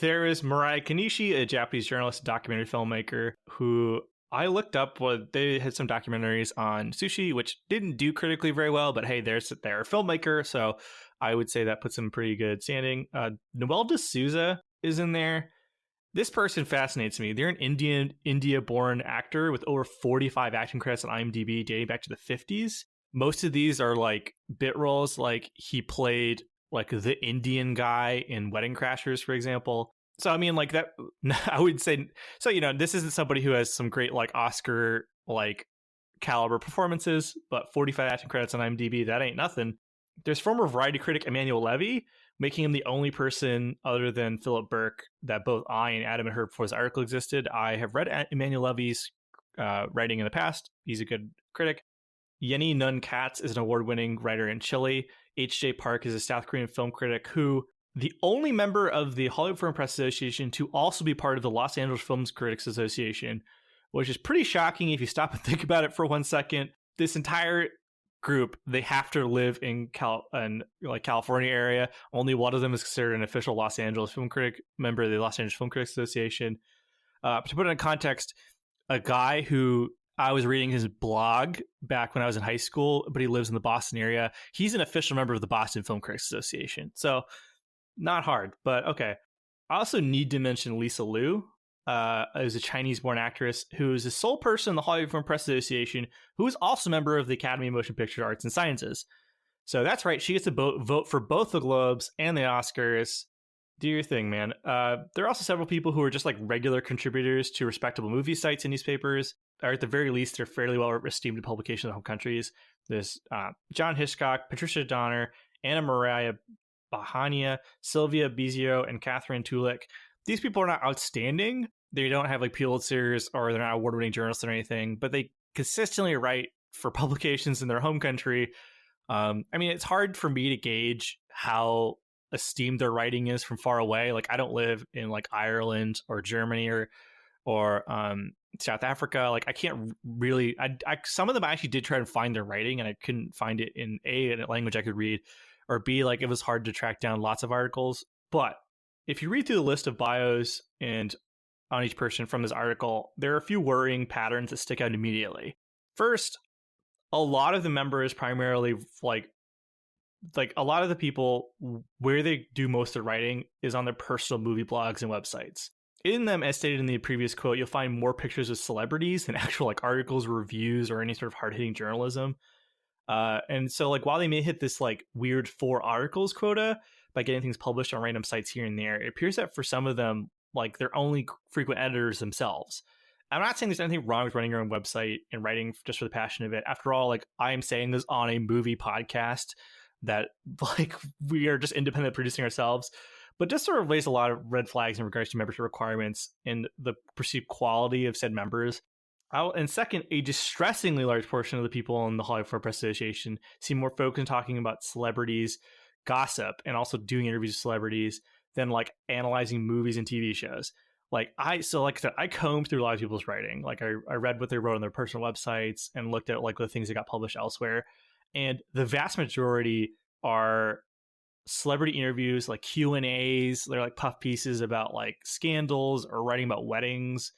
There is Mirai Kanishi, a Japanese journalist and documentary filmmaker, who I looked up. They had some documentaries on sushi, which didn't do critically very well, but hey, they're a filmmaker, so I would say that puts them in pretty good standing. Noel D'Souza is in there. This person fascinates me. They're an India-born actor with over 45 acting credits on IMDb dating back to the 50s. Most of these are like bit roles, like he played like the Indian guy in Wedding Crashers, for example. So, I mean, like that, I would say, so, you know, this isn't somebody who has some great like Oscar like caliber performances, but 45 acting credits on IMDb, that ain't nothing. There's former Variety critic Emmanuel Levy, making him the only person other than Philip Burke that both I and Adam had heard before this article existed. I have read Emmanuel Levy's writing in the past. He's a good critic. Yenny Nun Katz is an award-winning writer in Chile. H.J. Park is a South Korean film critic who, the only member of the Hollywood Foreign Press Association to also be part of the Los Angeles Film Critics Association, which is pretty shocking if you stop and think about it for 1 second. This entire group, they have to live in California area. Only one of them is considered an official Los Angeles film critic, member of the Los Angeles Film Critics Association. To put it in context, a guy who I was reading his blog back when I was in high school, but he lives in the Boston area. He's an official member of the Boston Film Critics Association. So not hard, but okay. I also need to mention Lisa Liu, who's a Chinese-born actress who is the sole person in the Hollywood Foreign Press Association who is also a member of the Academy of Motion Picture Arts and Sciences. So that's right. She gets to vote for both the Globes and the Oscars. Do your thing, man. There are also several people who are just like regular contributors to respectable movie sites and newspapers, or at the very least, they're fairly well esteemed in publications in home countries. There's John Hitchcock, Patricia Donner, Anna Maria Bahania, Sylvia Bizio, and Catherine Tulik. These people are not outstanding. They don't have like Pulitzers or they're not award-winning journalists or anything, but they consistently write for publications in their home country. I mean, it's hard for me to gauge how esteemed their writing is from far away. Like I don't live in like Ireland or Germany or South Africa. Like, I can't really, some of them I actually did try to find their writing, and I couldn't find it in a language I could read, or B, like it was hard to track down lots of articles. But if you read through the list of bios and on each person from this article, there are a few worrying patterns that stick out immediately. First, a lot of the members primarily like a lot of the people where they do most of their writing is on their personal movie blogs and websites. In them, as stated in the previous quote, you'll find more pictures of celebrities than actual like articles, reviews, or any sort of hard-hitting journalism. And so like while they may hit this like weird 4 articles quota by getting things published on random sites here and there, it appears that for some of them, like they're only frequent editors themselves. I'm not saying there's anything wrong with running your own website and writing just for the passion of it. After all, like I am saying this on a movie podcast that like we are just independent producing ourselves, but just sort of raised a lot of red flags in regards to membership requirements and the perceived quality of said members. And second, a distressingly large portion of the people in the Hollywood Foreign Press Association seem more focused on talking about celebrities, gossip, and also doing interviews with celebrities than like analyzing movies and TV shows. Like I said, I combed through a lot of people's writing. Like I read what they wrote on their personal websites and looked at like the things that got published elsewhere. And the vast majority are celebrity interviews, like Q&As. They're like puff pieces about like scandals or writing about weddings.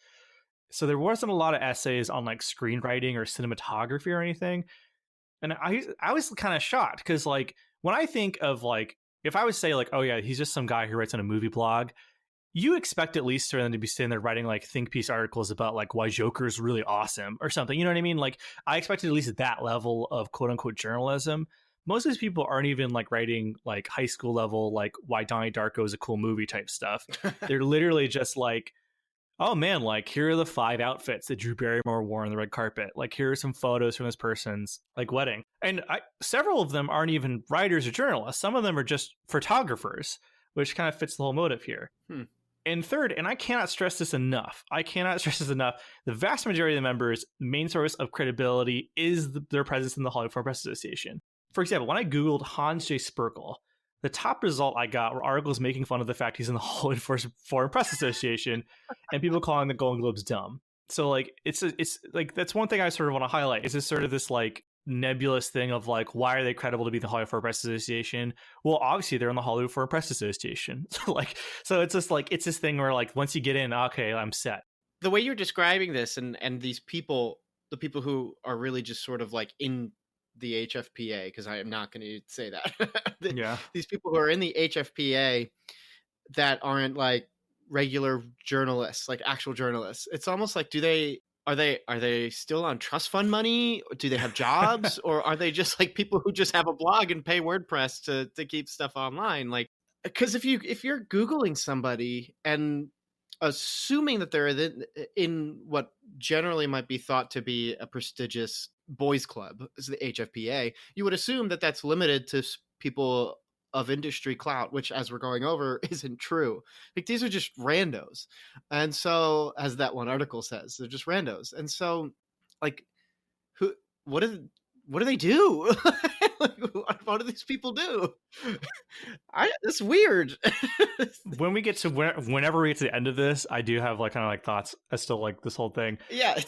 So there wasn't a lot of essays on like screenwriting or cinematography or anything. And I was kind of shocked because like when I think of like, if I would say like, oh yeah, he's just some guy who writes on a movie blog, you expect at least for them to be sitting there writing like think piece articles about like why Joker's really awesome or something. You know what I mean? Like I expected at least that level of quote unquote journalism. Most of these people aren't even like writing like high school level, like why Donnie Darko is a cool movie type stuff. They're literally just like, oh man, like here are the 5 outfits that Drew Barrymore wore on the red carpet. Like here are some photos from this person's like wedding. And several of them aren't even writers or journalists. Some of them are just photographers, which kind of fits the whole motive here. And third, and I cannot stress this enough, the vast majority of the members' main source of credibility is their presence in the Hollywood Foreign Press Association. For example, when I Googled Hans J. Sperkel, the top result I got were articles making fun of the fact he's in the Hollywood Foreign Press Association and people calling the Golden Globes dumb. So like it's like that's one thing I sort of want to highlight is this sort of this like nebulous thing of like, why are they credible to be the Hollywood Foreign Press Association? Well, obviously they're in the Hollywood Foreign Press Association. So it's just like, it's this thing where like, once you get in, okay, I'm set. The way you're describing this and these people, the people who are really just sort of like in the HFPA, because I am not going to say that. These people who are in the HFPA that aren't like regular journalists, like actual journalists. It's almost like, are they still on trust fund money? Do they have jobs? Or are they just like people who just have a blog and pay WordPress to keep stuff online? Like, because if you're Googling somebody and assuming that they're in what generally might be thought to be a prestigious boys club, is the HFPA, you would assume that that's limited to people of industry clout, which, as we're going over, isn't true. Like, these are just randos. And so, as that one article says, they're just randos. And so, like, what do they do? Like, what do these people do? It's weird. When we get to whenever we get to the end of this, I do have like kind of like thoughts as to like this whole thing. Yeah,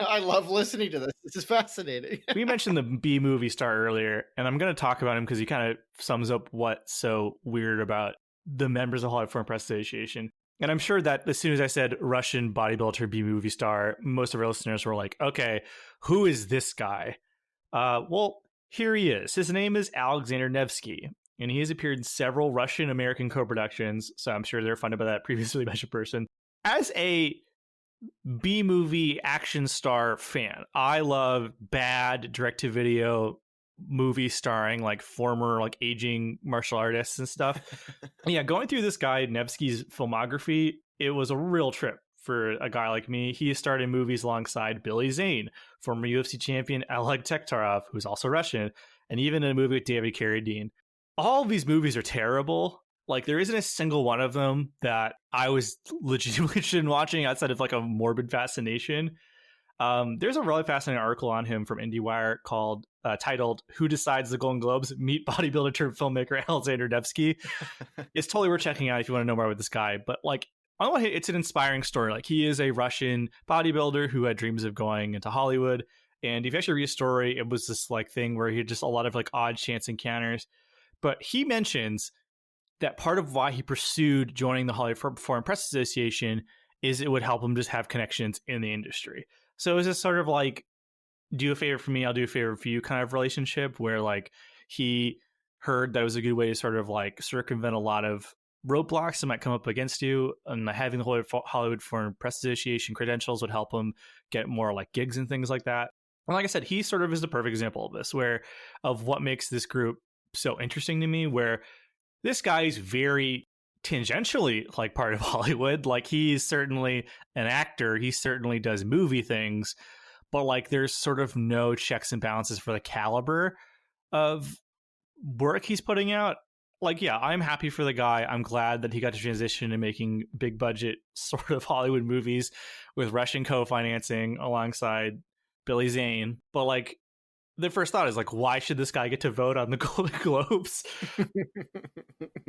I love listening to this. This is fascinating. We mentioned the B movie star earlier, and I'm going to talk about him because he kind of sums up what's so weird about the members of the Hollywood Foreign Press Association. And I'm sure that as soon as I said Russian bodybuilder B movie star, most of our listeners were like, okay, who is this guy? Well, here he is. His name is Alexander Nevsky, and he has appeared in several Russian-American co-productions, so I'm sure they're funded by that previously mentioned person. As a B-movie action star fan, I love bad direct-to-video movies starring like former like aging martial artists and stuff. Yeah, going through this guy Nevsky's filmography, it was a real trip for a guy like me. He starred in movies alongside Billy Zane, former UFC champion Oleg Tektarov, who's also Russian, and even in a movie with David Carradine. All of these movies are terrible. Like, there isn't a single one of them that I was legitimately interested in watching outside of like a morbid fascination. There's a really fascinating article on him from IndieWire called titled "Who Decides the Golden Globes? Meet bodybuilder turned filmmaker Alexander Nevsky." It's totally worth checking out if you want to know more about this guy. But like, on the one hand, it's an inspiring story. Like, he is a Russian bodybuilder who had dreams of going into Hollywood. And if you actually read his story, it was this like thing where he had just a lot of like odd chance encounters. But he mentions that part of why he pursued joining the Hollywood Foreign Press Association is it would help him just have connections in the industry. So it's this sort of like, do a favor for me, I'll do a favor for you kind of relationship where like he heard that was a good way to sort of like circumvent a lot of roadblocks that might come up against you, and having the Hollywood Foreign Press Association credentials would help him get more like gigs and things like that. And like I said, he sort of is the perfect example of this, where of what makes this group so interesting to me, where this guy is very tangentially like part of Hollywood. Like, he's certainly an actor, he certainly does movie things, but like there's sort of no checks and balances for the caliber of work he's putting out. Like, yeah, I'm happy for the guy. I'm glad that he got to transition to making big budget sort of Hollywood movies with Russian co-financing alongside Billy Zane. But like, the first thought is like, why should this guy get to vote on the Golden Globes?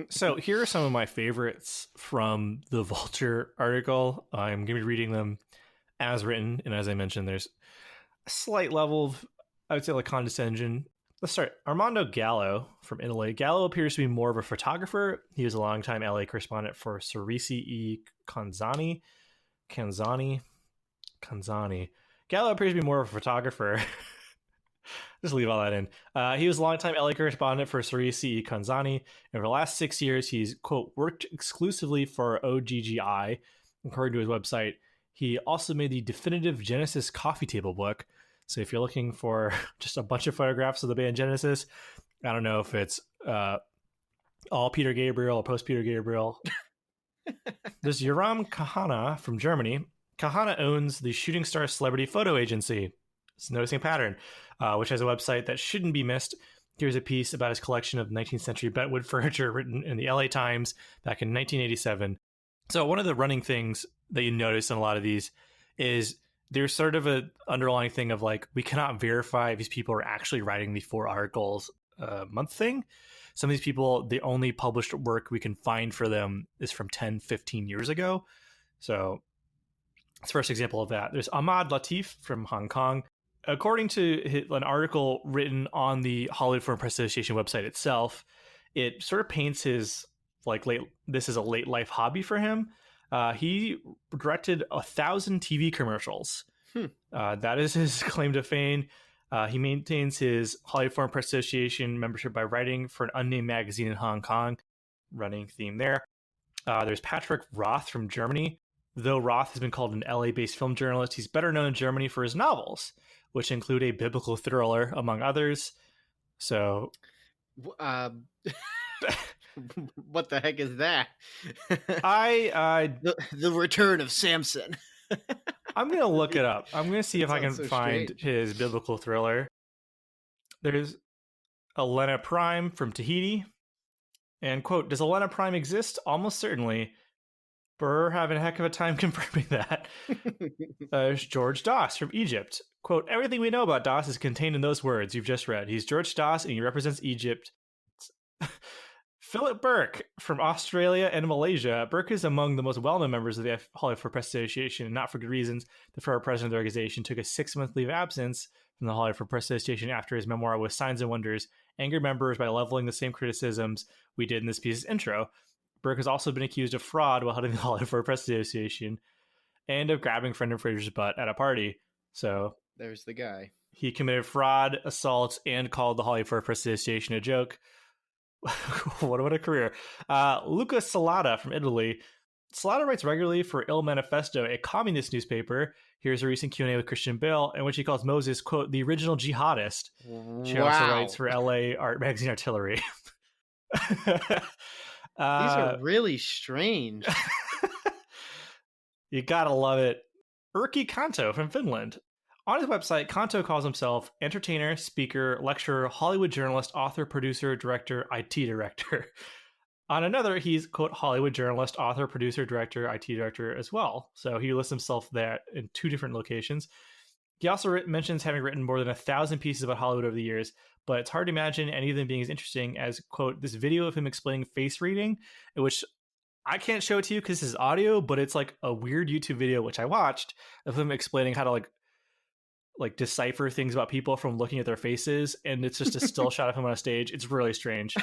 So here are some of my favorites from the Vulture article. I'm going to be reading them as written. And as I mentioned, there's a slight level of, I would say, like condescension. Let's start. Armando Gallo from Italy. Gallo appears to be more of a photographer. He was a longtime LA correspondent for Cerisi e Canzani. Gallo appears to be more of a photographer. Just leave all that in. He was a longtime LA correspondent for Cerisi e Canzani. And for the last 6 years, he's, quote, worked exclusively for OGGI, according to his website. He also made the definitive Genesis coffee table book. So if you're looking for just a bunch of photographs of the band Genesis, I don't know if it's all Peter Gabriel or post Peter Gabriel. There's Yoram Kahana from Germany. Kahana owns the Shooting Star Celebrity Photo Agency. It's noticing a pattern, which has a website that shouldn't be missed. Here's a piece about his collection of 19th century bentwood furniture written in the LA Times back in 1987. So one of the running things that you notice in a lot of these is there's sort of an underlying thing of like, we cannot verify if these people are actually writing the 4 articles a month thing. Some of these people, the only published work we can find for them is from 10, 15 years ago. So it's the first example of that. There's Ahmad Latif from Hong Kong. According to an article written on the Hollywood Foreign Press Association website itself, it sort of paints his like this is a late life hobby for him. He directed 1,000 TV commercials. That is his claim to fame. He maintains his Hollywood Foreign Press Association membership by writing for an unnamed magazine in Hong Kong. Running theme there. There's Patrick Roth from Germany. Though Roth has been called an LA-based film journalist, he's better known in Germany for his novels, which include a biblical thriller, among others. So... what the heck is that? The Return of Samson. I'm going to look it up. I'm going to see if I can find strange. his biblical thriller. There's Elena Prime from Tahiti. And, quote, does Elena Prime exist? Almost certainly. We're having a heck of a time confirming that. There's George Doss from Egypt. Quote, everything we know about Doss is contained in those words you've just read. He's George Doss and he represents Egypt. Philip Burke from Australia and Malaysia. Burke is among the most well-known members of the Hollywood Foreign Press Association, and not for good reasons. The former president of the organization took a 6-month leave of absence from the Hollywood Foreign Press Association after his memoir with Signs and Wonders angered members by leveling the same criticisms we did in this piece's intro. Burke has also been accused of fraud while heading the Hollywood Foreign Press Association and of grabbing Brendan Fraser's butt at a party. So there's the guy. He committed fraud, assault, and called the Hollywood Foreign Press Association a joke. What a career. Luca Salata from Italy. Salata writes regularly for Il Manifesto, a communist newspaper. Here's a recent Q&A with Christian Bale, in which he calls Moses, quote, the original jihadist. She also writes for LA Art Magazine Artillery. These are really strange. You gotta love it. Erkki Kanto from Finland. On his website, Kanto calls himself entertainer, speaker, lecturer, Hollywood journalist, author, producer, director, IT director. On another, he's, quote, Hollywood journalist, author, producer, director, IT director as well. So he lists himself there in 2 different locations. He also mentions having written more than 1,000 pieces about Hollywood over the years, but it's hard to imagine any of them being as interesting as, quote, this video of him explaining face reading, in which I can't show it to you because this is audio, but it's like a weird YouTube video which I watched of him explaining how to like decipher things about people from looking at their faces, and it's just a still shot of him on a stage. It's really strange.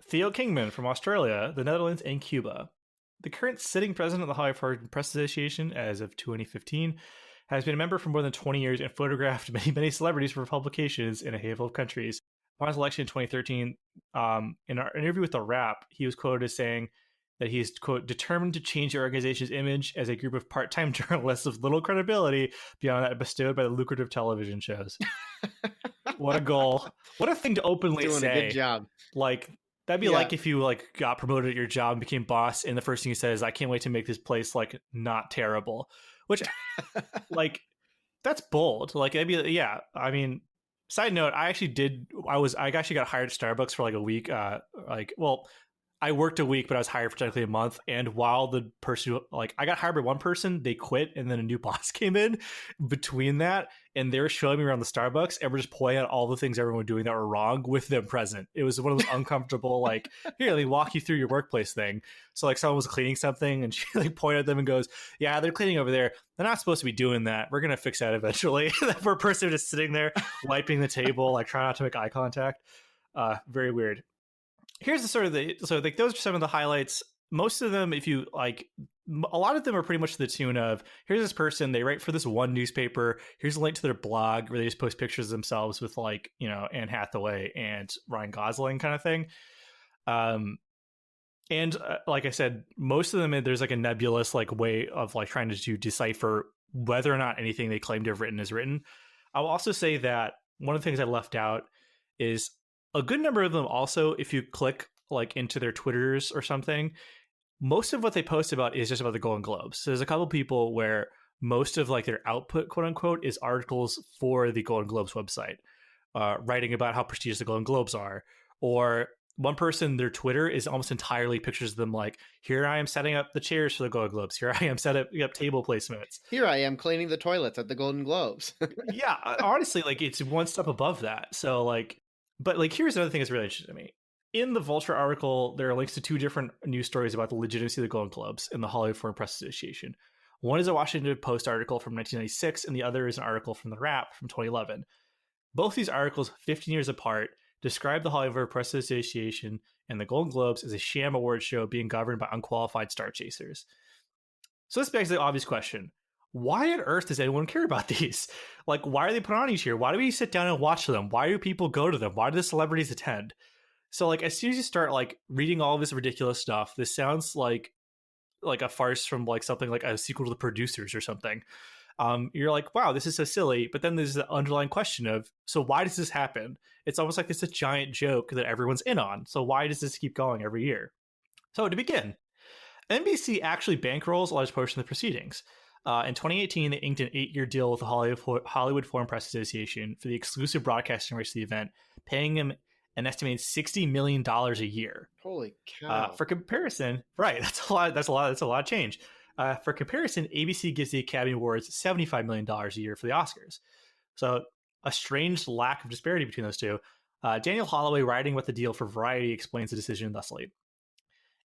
Theo Kingman from Australia, the Netherlands, and Cuba. The current sitting president of the Hollywood Foreign Press Association, as of 2015, has been a member for more than 20 years and photographed many celebrities for publications in a handful of countries. Upon his election in 2013, in our interview with The Wrap, he was quoted as saying that he is, quote, determined to change the organization's image as a group of part-time journalists of little credibility beyond that bestowed by the lucrative television shows. What a goal. What a thing to openly Doing say. a good job. Like, that'd be like if you like got promoted at your job and became boss, and the first thing you said is, I can't wait to make this place like not terrible. Which, like, that's bold. Like, that'd be, yeah. I mean, side note, I actually got hired at Starbucks for like a week. I worked a week, but I was hired for technically a month. And while the person, like, I got hired by one person, they quit, and then a new boss came in between that, and they were showing me around the Starbucks, and we're just pointing out all the things everyone was doing that were wrong with them present. It was one of those uncomfortable, like, here, let me walk you through your workplace thing. So, like, someone was cleaning something, and she, like, pointed at them and goes, yeah, they're cleaning over there. They're not supposed to be doing that. We're going to fix that eventually. For a person just sitting there, wiping the table, like, trying not to make eye contact. Very weird. Here's the sort of those are some of the highlights. Most of them, if you like, a lot of them are pretty much to the tune of, here's this person, they write for this one newspaper, here's a link to their blog where they just post pictures of themselves with, like, you know, Anne Hathaway and Ryan Gosling kind of thing. Like I said, most of them, there's like a nebulous like way of like trying to decipher whether or not anything they claim to have written is written. I'll also say that one of the things I left out is a good number of them also, if you click like into their Twitters or something, most of what they post about is just about the Golden Globes. So there's a couple people where most of like their output, quote unquote, is articles for the Golden Globes website, writing about how prestigious the Golden Globes are. Or one person, their Twitter is almost entirely pictures of them like, here I am setting up the chairs for the Golden Globes. Here I am setting up table placements. Here I am cleaning the toilets at the Golden Globes. Yeah, honestly, like it's one step above that. So like, but like, here's another thing that's really interesting to me. In the Vulture article, there are links to two different news stories about the legitimacy of the Golden Globes and the Hollywood Foreign Press Association. One is a Washington Post article from 1996, and the other is an article from The Wrap from 2011. Both these articles, 15 years apart, describe the Hollywood Press Association and the Golden Globes as a sham award show being governed by unqualified star chasers. So this begs the obvious question. Why on earth does anyone care about these? Like, why are they put on each year? Why do we sit down and watch them? Why do people go to them? Why do the celebrities attend? So, like, as soon as you start, like, reading all this ridiculous stuff, this sounds like a farce from, like, something like a sequel to The Producers or something. You're like, wow, this is so silly. But then there's the underlying question of, so why does this happen? It's almost like it's a giant joke that everyone's in on. So why does this keep going every year? So to begin, NBC actually bankrolls a large portion of the proceedings. In 2018, they inked an 8-year deal with the Hollywood Foreign Press Association for the exclusive broadcasting rights to the event, paying them an estimated $60 million a year. Holy cow. For comparison, right, that's a lot of change. For comparison, ABC gives the Academy Awards $75 million a year for the Oscars. So a strange lack of disparity between those two. Daniel Holloway, writing about the deal for Variety, explains the decision thusly.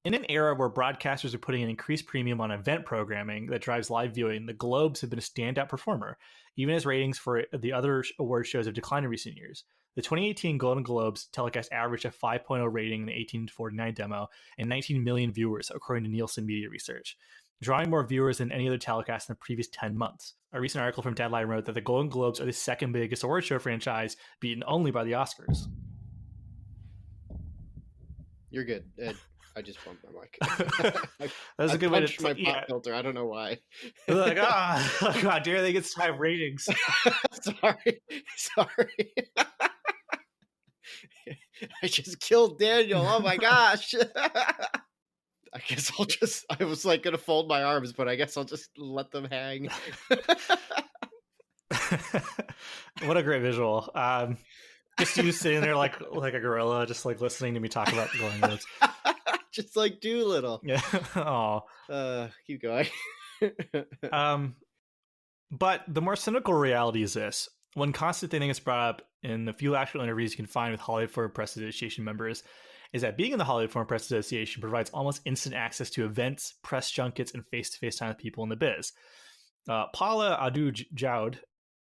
In an era where broadcasters are putting an increased premium on event programming that drives live viewing, the Globes have been a standout performer, even as ratings for the other award shows have declined in recent years. The 2018 Golden Globes telecast averaged a 5.0 rating in the 18 to 49 demo and 19 million viewers, according to Nielsen Media Research, drawing more viewers than any other telecast in the previous 10 months. A recent article from Deadline wrote that the Golden Globes are the second biggest award show franchise, beaten only by the Oscars. You're good. I just bumped my mic. That's a good way to my pop filter. I don't know why. Like, God, dare they get 5 ratings? Sorry. I just killed Daniel. Oh my gosh. I guess I was like going to fold my arms, but I guess I'll just let them hang. What a great visual. Just you sitting there like a gorilla, just like listening to me talk about Golden Globes. Just like Doolittle. Yeah. Oh. Keep going. But the more cynical reality is this. One constant thing that's brought up in the few actual interviews you can find with Hollywood Foreign Press Association members is that being in the Hollywood Foreign Press Association provides almost instant access to events, press junkets, and face-to-face time with people in the biz. Paula Adu-Joud,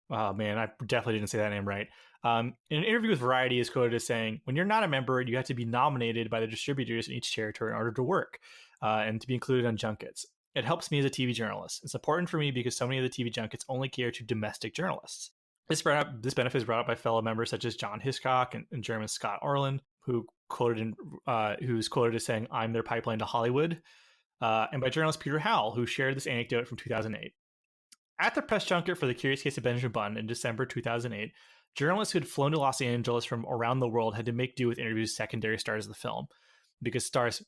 oh man, I definitely didn't say that name right. In an interview with Variety, is quoted as saying, "When you're not a member, you have to be nominated by the distributors in each territory in order to work and to be included on junkets. It helps me as a TV journalist. It's important for me because so many of the TV junkets only cater to domestic journalists." This benefit is brought up by fellow members such as John Hiscock and German Scott Orland, who's quoted as saying, "I'm their pipeline to Hollywood," and by journalist Peter Howell, who shared this anecdote from 2008. At the press junket for The Curious Case of Benjamin Button in December 2008, journalists who had flown to Los Angeles from around the world had to make do with interviews with secondary stars of the film, because stars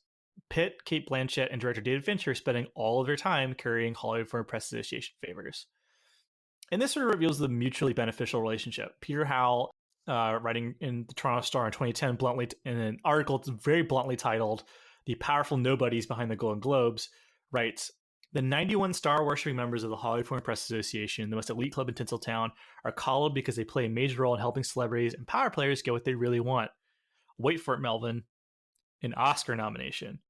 Pitt, Kate Blanchett, and director David Fincher spending all of their time carrying Hollywood Foreign Press Association favors. And this sort of reveals the mutually beneficial relationship. Peter Howell, writing in the Toronto Star in 2010, bluntly in an article very bluntly titled "The Powerful Nobodies Behind the Golden Globes," writes, "The 91 star-worshipping members of the Hollywood Foreign Press Association, the most elite club in Tinseltown, are coddled because they play a major role in helping celebrities and power players get what they really want. Wait for it, Melvin. An Oscar nomination.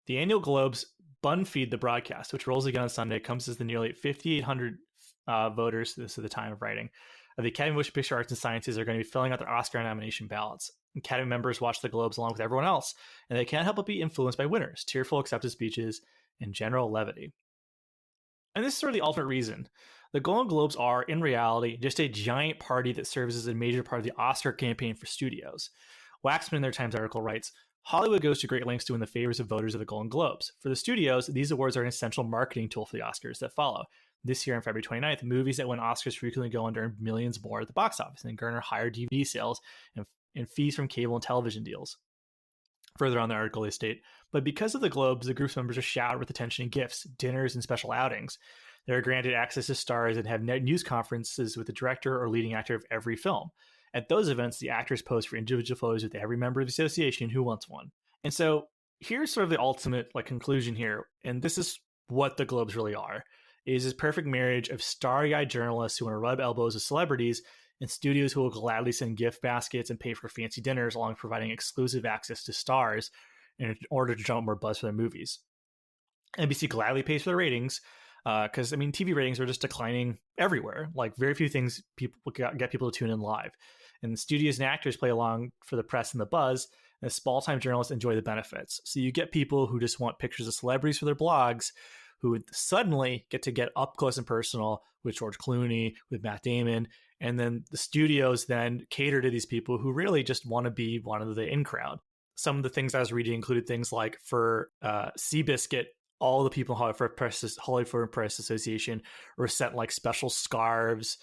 The annual Globes bun feed the broadcast, which rolls again on Sunday, comes as the nearly 5,800 voters, this is the time of writing, of the Academy of Motion Picture Arts and Sciences are going to be filling out their Oscar nomination ballots. Academy members watch the Globes along with everyone else, and they can't help but be influenced by winners, tearful acceptance speeches, and general levity." And this is sort of the ultimate reason. The Golden Globes are, in reality, just a giant party that serves as a major part of the Oscar campaign for studios. Waxman in their Times article writes, "Hollywood goes to great lengths to win the favors of voters of the Golden Globes. For the studios, these awards are an essential marketing tool for the Oscars that follow. This year on February 29th, movies that win Oscars frequently go on to earn millions more at the box office and garner higher DVD sales and fees from cable and television deals." Further on the article, they state, "But because of the Globes, the group's members are showered with attention and gifts, dinners, and special outings. They are granted access to stars and have news conferences with the director or leading actor of every film. At those events, the actors pose for individual photos with every member of the association who wants one." And so here's sort of the ultimate conclusion here, and this is what the Globes really are. It is this perfect marriage of starry-eyed journalists who want to rub elbows with celebrities and studios who will gladly send gift baskets and pay for fancy dinners, along with providing exclusive access to stars in order to drum up more buzz for their movies. NBC gladly pays for the ratings because, TV ratings are just declining everywhere. Very few things get people to tune in live. And the studios and actors play along for the press and the buzz, and small-time journalists enjoy the benefits. So you get people who just want pictures of celebrities for their blogs, who would suddenly get to get up close and personal with George Clooney, with Matt Damon, and then the studios then cater to these people who really just want to be one of the in crowd. Some of the things I was reading included things like for Seabiscuit, all the people in Hollywood Foreign Press Association were sent special scarves.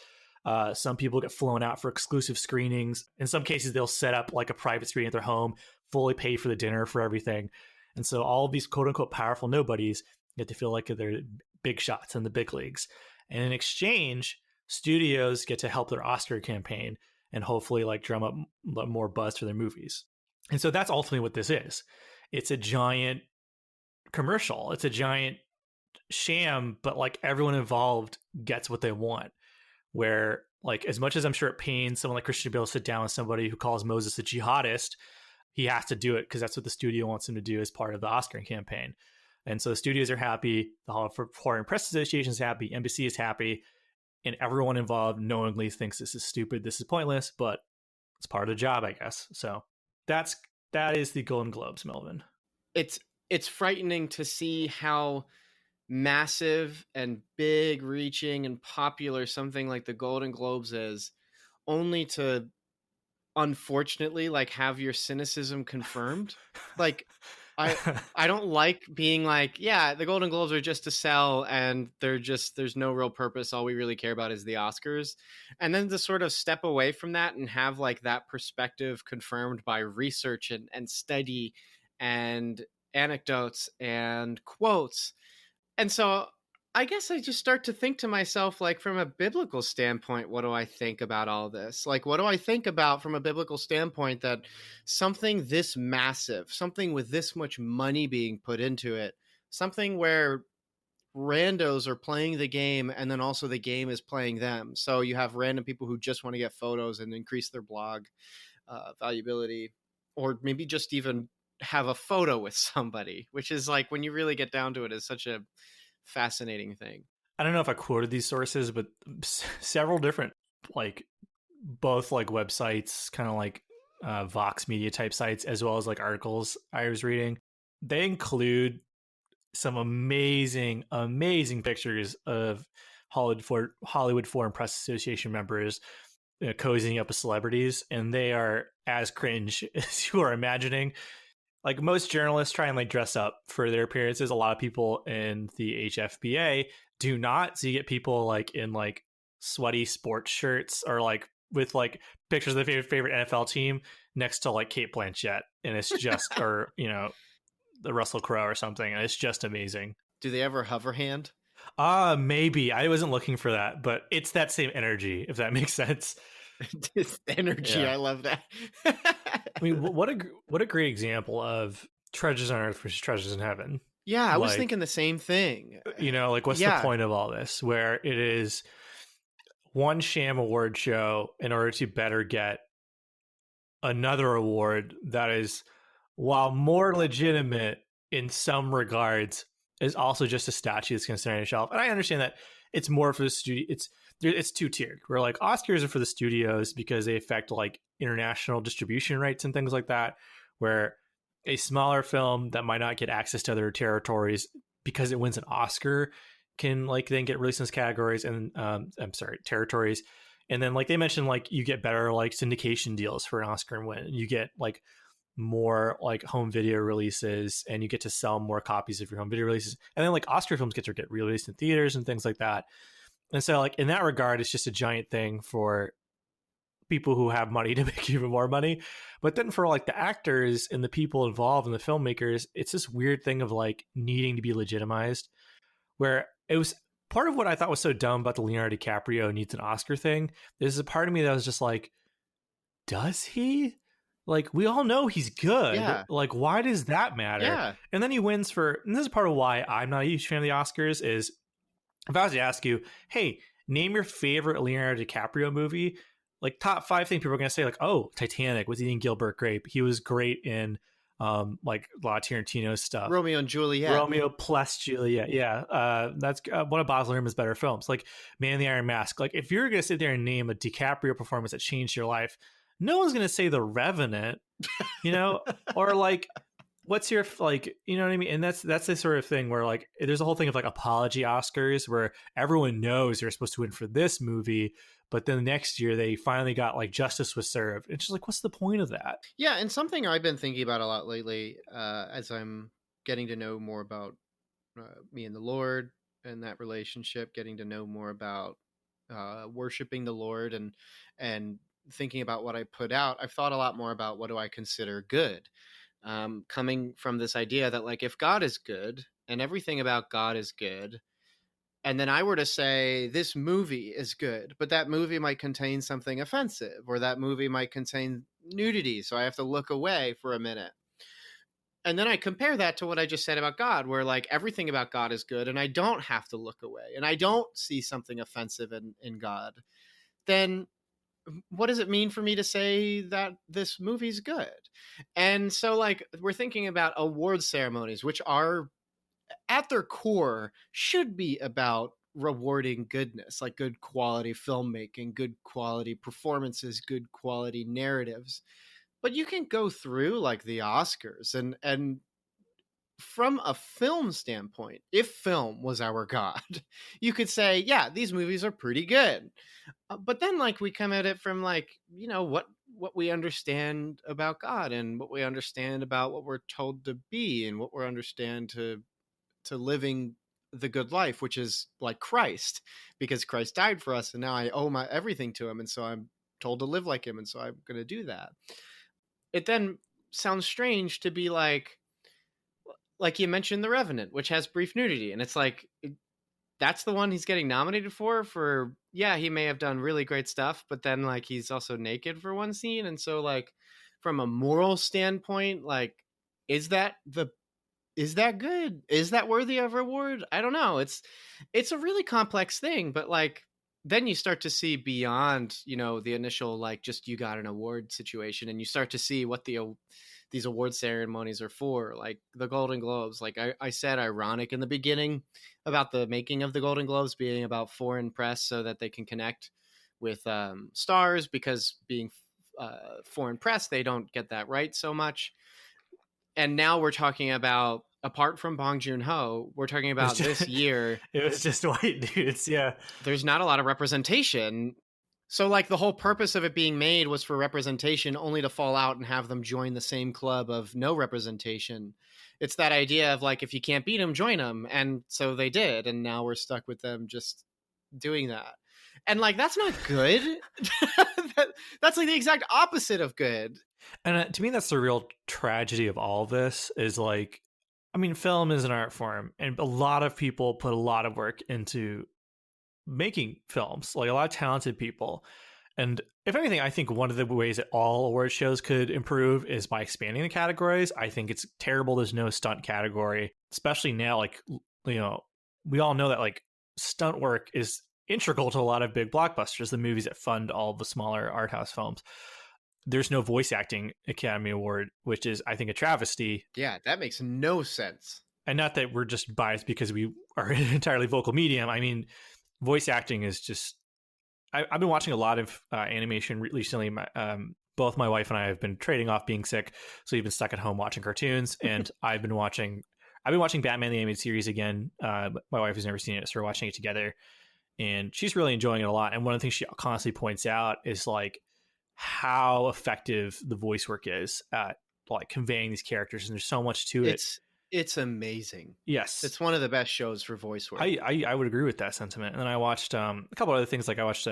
Some people get flown out for exclusive screenings. In some cases, they'll set up a private screening at their home, fully pay for the dinner, for everything. And so all of these quote unquote powerful nobodies get to feel like they're big shots in the big leagues. And in exchange, studios get to help their Oscar campaign and hopefully drum up more buzz for their movies. And so that's ultimately what this is. It's a giant commercial. It's a giant sham, but everyone involved gets what they want. Where as much as I'm sure it pains someone like Christian Bale to sit down with somebody who calls Moses a jihadist, he has to do it because that's what the studio wants him to do as part of the Oscar campaign. And so the studios are happy, the Hollywood Foreign Press Association is happy, NBC is happy, and everyone involved knowingly thinks this is stupid, this is pointless, but it's part of the job, I guess. So that is the Golden Globes, Melvin. It's frightening to see how massive and big reaching and popular something like the Golden Globes is, only to unfortunately have your cynicism confirmed. I don't like being yeah, the Golden Globes are just to sell and there's no real purpose. All we really care about is the Oscars. And then to sort of step away from that and have that perspective confirmed by research and study and anecdotes and quotes. And so I guess I just start to think to myself, from a biblical standpoint, what do I think about all this? What do I think about from a biblical standpoint that something this massive, something with this much money being put into it, something where randos are playing the game and then also the game is playing them. So you have random people who just want to get photos and increase their blog valuability, or maybe just even have a photo with somebody, which is like, when you really get down to it, is such a fascinating thing. I don't know if I quoted these sources, but several different, like, both like websites, kind of like Vox Media type sites, as well as like articles I was reading, they include some amazing, amazing pictures of Hollywood Foreign Press Association members cozying up with celebrities, and they are as cringe as you are imagining. Like, most journalists try and like dress up for their appearances. A lot of people in the HFBA do not. So you get people like in like sweaty sports shirts, or like with like pictures of their favorite NFL team next to like Kate Blanchett, and it's just or the Russell Crowe or something, and it's just amazing. Do they ever hover hand? Maybe I wasn't looking for that, but it's that same energy, if that makes sense. This energy, Yeah. I love that. I mean, what a great example of treasures on earth versus treasures in heaven. Yeah, I was Like, thinking the same thing. like, what's the point of all this? Where it is one sham award show in order to better get another award that is, while more legitimate in some regards, is also just a statue that's considered on a shelf. And I understand that it's more for the studio. It's two tiered. Where like Oscars are for the studios because they affect like international distribution rights and things like that. Where a smaller film that might not get access to other territories because it wins an Oscar can like then get released in those categories and territories. And then like they mentioned, like you get better like syndication deals for an Oscar and win. You get like more like home video releases, and you get to sell more copies of your home video releases. And then like Oscar films get released in theaters and things like that. And so like in that regard, it's just a giant thing for people who have money to make even more money. But then for like the actors and the people involved and the filmmakers, it's this weird thing of like needing to be legitimized, where it was part of what I thought was so dumb about the Leonardo DiCaprio needs an Oscar thing. There's a part of me that was just like, does he? Like, we all know he's good. Yeah. Like, why does that matter? Yeah. And then he wins and this is part of why I'm not a huge fan of the Oscars, is if I was to ask you, hey, name your favorite Leonardo DiCaprio movie, like top 5 things people are going to say, like, oh, Titanic with Ian Gilbert, great. He was great in like a lot of Tarantino stuff. Romeo and Juliet. Romeo plus Juliet. Yeah. That's one of Baz Luhrmann's better films. Like Man in the Iron Mask. Like, if you're going to sit there and name a DiCaprio performance that changed your life, no one's going to say The Revenant, or like, what's your, like, you know what I mean? And that's the sort of thing where like, there's a whole thing of like apology Oscars where everyone knows they're supposed to win for this movie, but then the next year they finally got like justice was served. It's just like, what's the point of that? Yeah. And something I've been thinking about a lot lately, as I'm getting to know more about me and the Lord and that relationship, getting to know more about worshiping the Lord and thinking about what I put out, I've thought a lot more about what do I consider good. Coming from this idea that like, if God is good and everything about God is good, and then I were to say this movie is good, but that movie might contain something offensive, or that movie might contain nudity, so I have to look away for a minute. And then I compare that to what I just said about God, where like everything about God is good and I don't have to look away and I don't see something offensive in God. Then what does it mean for me to say that this movie's good? And so like we're thinking about award ceremonies, which are at their core should be about rewarding goodness, like good quality filmmaking, good quality performances, good quality narratives. But you can go through like the Oscars and from a film standpoint, if film was our god, you could say, yeah, these movies are pretty good. But then like we come at it from like, what we understand about God and what we understand about what we're told to be and what we understand to living the good life, which is like Christ, because Christ died for us and now I owe my everything to him, and so I'm told to live like him, and so I'm going to do that. It then sounds strange to be like you mentioned The Revenant, which has brief nudity, and it's like that's the one he's getting nominated for yeah, he may have done really great stuff, but then like he's also naked for one scene. And so like from a moral standpoint, like is that good? Is that worthy of reward? I don't know. It's a really complex thing, but like then you start to see beyond, the initial like just you got an award situation, and you start to see what the these award ceremonies are for, like the Golden Globes. Like I said, ironic in the beginning about the making of the Golden Globes being about foreign press so that they can connect with stars, because being foreign press, they don't get that right so much. And now we're talking about, apart from Bong Joon-ho, we're talking about this year. It was just white dudes. Yeah. There's not a lot of representation. So like the whole purpose of it being made was for representation, only to fall out and have them join the same club of no representation. It's that idea of like, if you can't beat them, join them. And so they did. And now we're stuck with them just doing that. And like, that's not good. That's like the exact opposite of good. And to me, that's the real tragedy of all this is like, I mean, film is an art form, and a lot of people put a lot of work into making films, like a lot of talented people. And if anything, I think one of the ways that all award shows could improve is by expanding the categories. I think it's terrible there's no stunt category, especially now. Like, you know, we all know that like stunt work is integral to a lot of big blockbusters, the movies that fund all the smaller art house films. There's no voice acting Academy Award, which is, I think, a travesty. Yeah, that makes no sense. And not that we're just biased because we are an entirely vocal medium. I mean, voice acting is just... I've been watching a lot of animation recently. Both my wife and I have been trading off being sick, so we've been stuck at home watching cartoons. And I've been watching Batman the Animated Series again. My wife has never seen it, so we're watching it together, and she's really enjoying it a lot. And one of the things she constantly points out is like how effective the voice work is at like conveying these characters, and there's so much to it. It's amazing. Yes, it's one of the best shows for voice work. I would agree with that sentiment. And then I watched a couple other things. Like I watched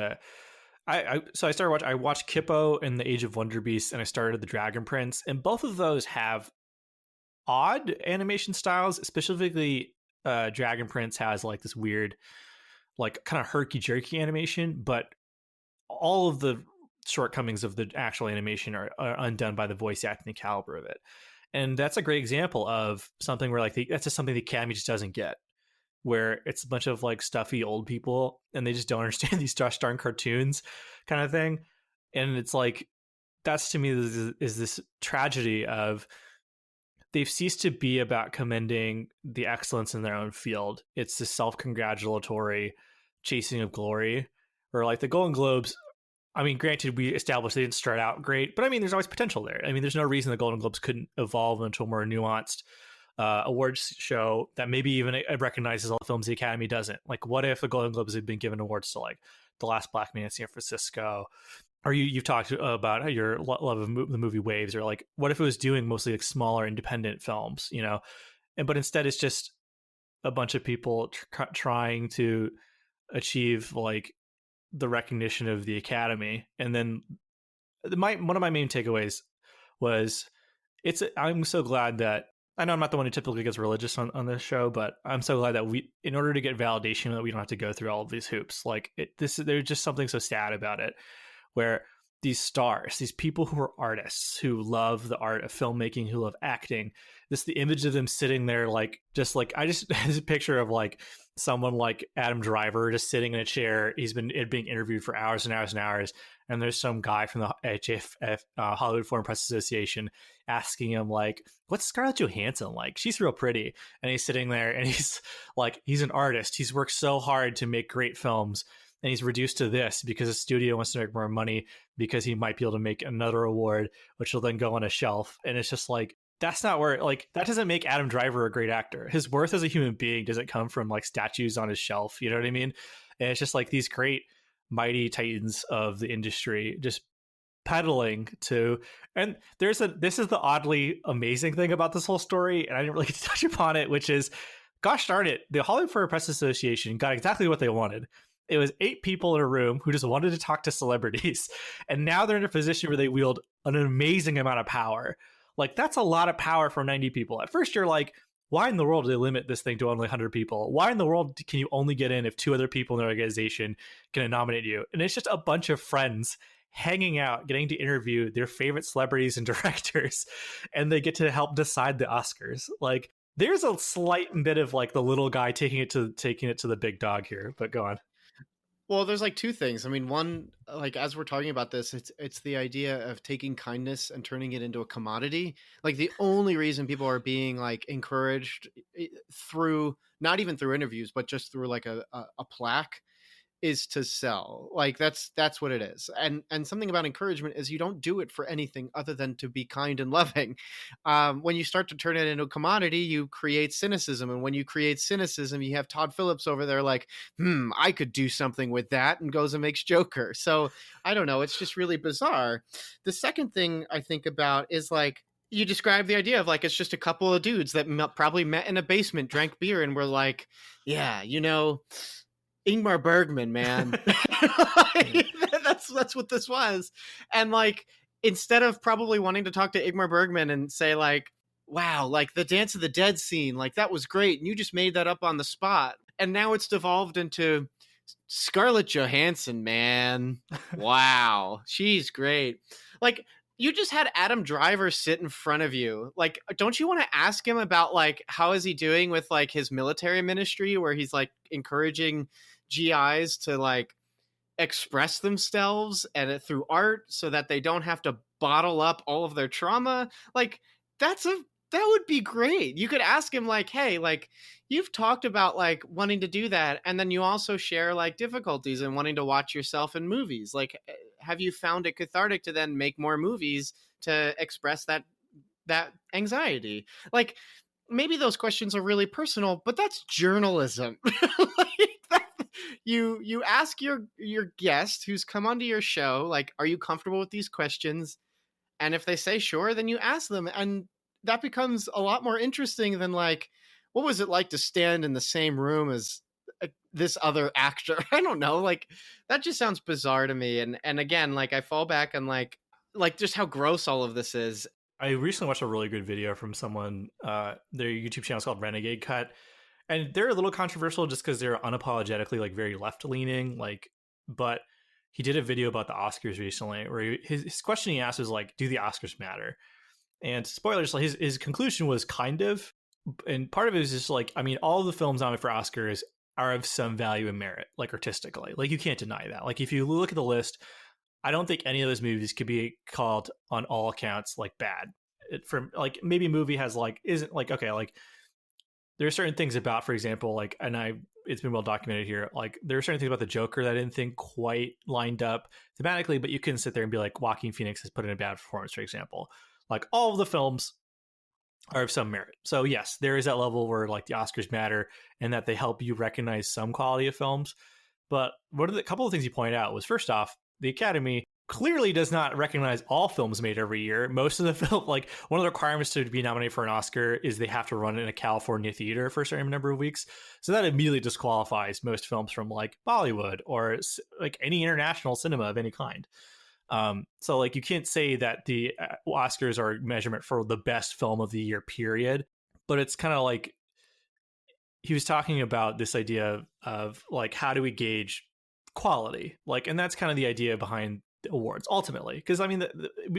I watched Kippo and the Age of Wonder Beast, and I started the Dragon Prince, and both of those have odd animation styles. Specifically, Dragon Prince has like this weird, like kind of herky jerky animation, but all of the shortcomings of the actual animation are undone by the voice acting caliber of it. And that's a great example of something where like that's just something the Academy just doesn't get, where it's a bunch of like stuffy old people and they just don't understand these gosh darn cartoons kind of thing. And it's like, that's to me is this tragedy of they've ceased to be about commending the excellence in their own field. It's this self-congratulatory chasing of glory, or like the Golden Globes. I mean, granted, we established they didn't start out great, but I mean, there's always potential there. I mean, there's no reason the Golden Globes couldn't evolve into a more nuanced awards show that maybe even it recognizes all the films the Academy doesn't. Like, what if the Golden Globes had been given awards to like The Last Black Man in San Francisco, or you've talked about your love of the movie Waves, or like, what if it was doing mostly like smaller independent films, you know? But instead, it's just a bunch of people trying to achieve like the recognition of the Academy. And then one of my main takeaways was I'm so glad that, I know I'm not the one who typically gets religious on this show, but I'm so glad that in order to get validation, that we don't have to go through all of these hoops. Like there's just something so sad about it, where these stars, these people who are artists, who love the art of filmmaking, who love acting, the image of them sitting there, like, just like, I just has a picture of like someone like Adam Driver just sitting in a chair. He's been being interviewed for hours and hours and hours. And there's some guy from the HFF, Hollywood Foreign Press Association, asking him like, what's Scarlett Johansson like? She's real pretty. And he's sitting there and he's like, he's an artist. He's worked so hard to make great films. And he's reduced to this because the studio wants to make more money, because he might be able to make another award, which will then go on a shelf. And it's just like, that's not where, like, that doesn't make Adam Driver a great actor. His worth as a human being doesn't come from like statues on his shelf. You know what I mean? And it's just like these great mighty titans of the industry just peddling to, and this is the oddly amazing thing about this whole story, and I didn't really get to touch upon it, which is, gosh darn it, the Hollywood Foreign Press Association got exactly what they wanted. It was 8 people in a room who just wanted to talk to celebrities, and now they're in a position where they wield an amazing amount of power. Like, that's a lot of power for 90 people. At first you're like, why in the world do they limit this thing to only 100 people? Why in the world can you only get in if 2 other people in the organization can nominate you? And it's just a bunch of friends hanging out, getting to interview their favorite celebrities and directors, and they get to help decide the Oscars. Like, there's a slight bit of like the little guy taking it to the big dog here, but go on. Well, there's like two things. I mean, one, like as we're talking about this, it's the idea of taking kindness and turning it into a commodity. Like the only reason people are being like encouraged through not even through interviews, but just through like a plaque is to sell. Like that's what it is. And something about encouragement is you don't do it for anything other than to be kind and loving. When you start to turn it into a commodity, you create cynicism, and when you create cynicism, you have Todd Phillips over there like, I could do something with that, and goes and makes Joker. So I don't know, it's just really bizarre. The second thing I think about is like, you describe the idea of like it's just a couple of dudes that probably met in a basement, drank beer, and were like, yeah, Ingmar Bergman, man. Yeah. That's what this was. And like, instead of probably wanting to talk to Ingmar Bergman and say like, wow, like the Dance of the Dead scene, like that was great, and you just made that up on the spot. And now it's devolved into Scarlett Johansson, man. Wow, she's great. Like, you just had Adam Driver sit in front of you. Like, don't you want to ask him about like how is he doing with like his military ministry, where he's like encouraging GIs to like express themselves and through art so that they don't have to bottle up all of their trauma? Like, that's a that would be great. You could ask him like, hey, like you've talked about like wanting to do that, and then you also share like difficulties and wanting to watch yourself in movies. Like, have you found it cathartic to then make more movies to express that anxiety? Like, maybe those questions are really personal, but that's journalism. Like that, you ask your guest who's come onto your show, like, are you comfortable with these questions? And if they say sure, then you ask them, and that becomes a lot more interesting than like, what was it like to stand in the same room as this other actor? I don't know. Like, that just sounds bizarre to me. And again, like I fall back on like just how gross all of this is. I recently watched a really good video from someone. Their YouTube channel is called Renegade Cut, and they're a little controversial just because they're unapologetically like very left leaning. Like, but he did a video about the Oscars recently, where his question he asked was like, "Do the Oscars matter?" And spoilers, like his conclusion was kind of, and part of it is just like, I mean, all of the films nominated for Oscars are of some value and merit, like artistically. Like you can't deny that. Like if you look at the list, I don't think any of those movies could be called on all accounts like bad. From like maybe a movie has like isn't like okay like there are certain things about, for example, like, and it's been well documented here, like there are certain things about the Joker that I didn't think quite lined up thematically, but you can sit there and be like, Joaquin Phoenix has put in a bad performance, for example. Like all of the films are of some merit. So yes, there is that level where like the Oscars matter and that they help you recognize some quality of films. But one of the couple of things you pointed out was, first off, the Academy clearly does not recognize all films made every year. Most of the film, like one of the requirements to be nominated for an Oscar is they have to run in a California theater for a certain number of weeks. So that immediately disqualifies most films from like Bollywood or like any international cinema of any kind. So like you can't say that the Oscars are a measurement for the best film of the year, period. But it's kind of like he was talking about this idea of like, how do we gauge quality? Like, and that's kind of the idea behind the awards ultimately. Because I mean,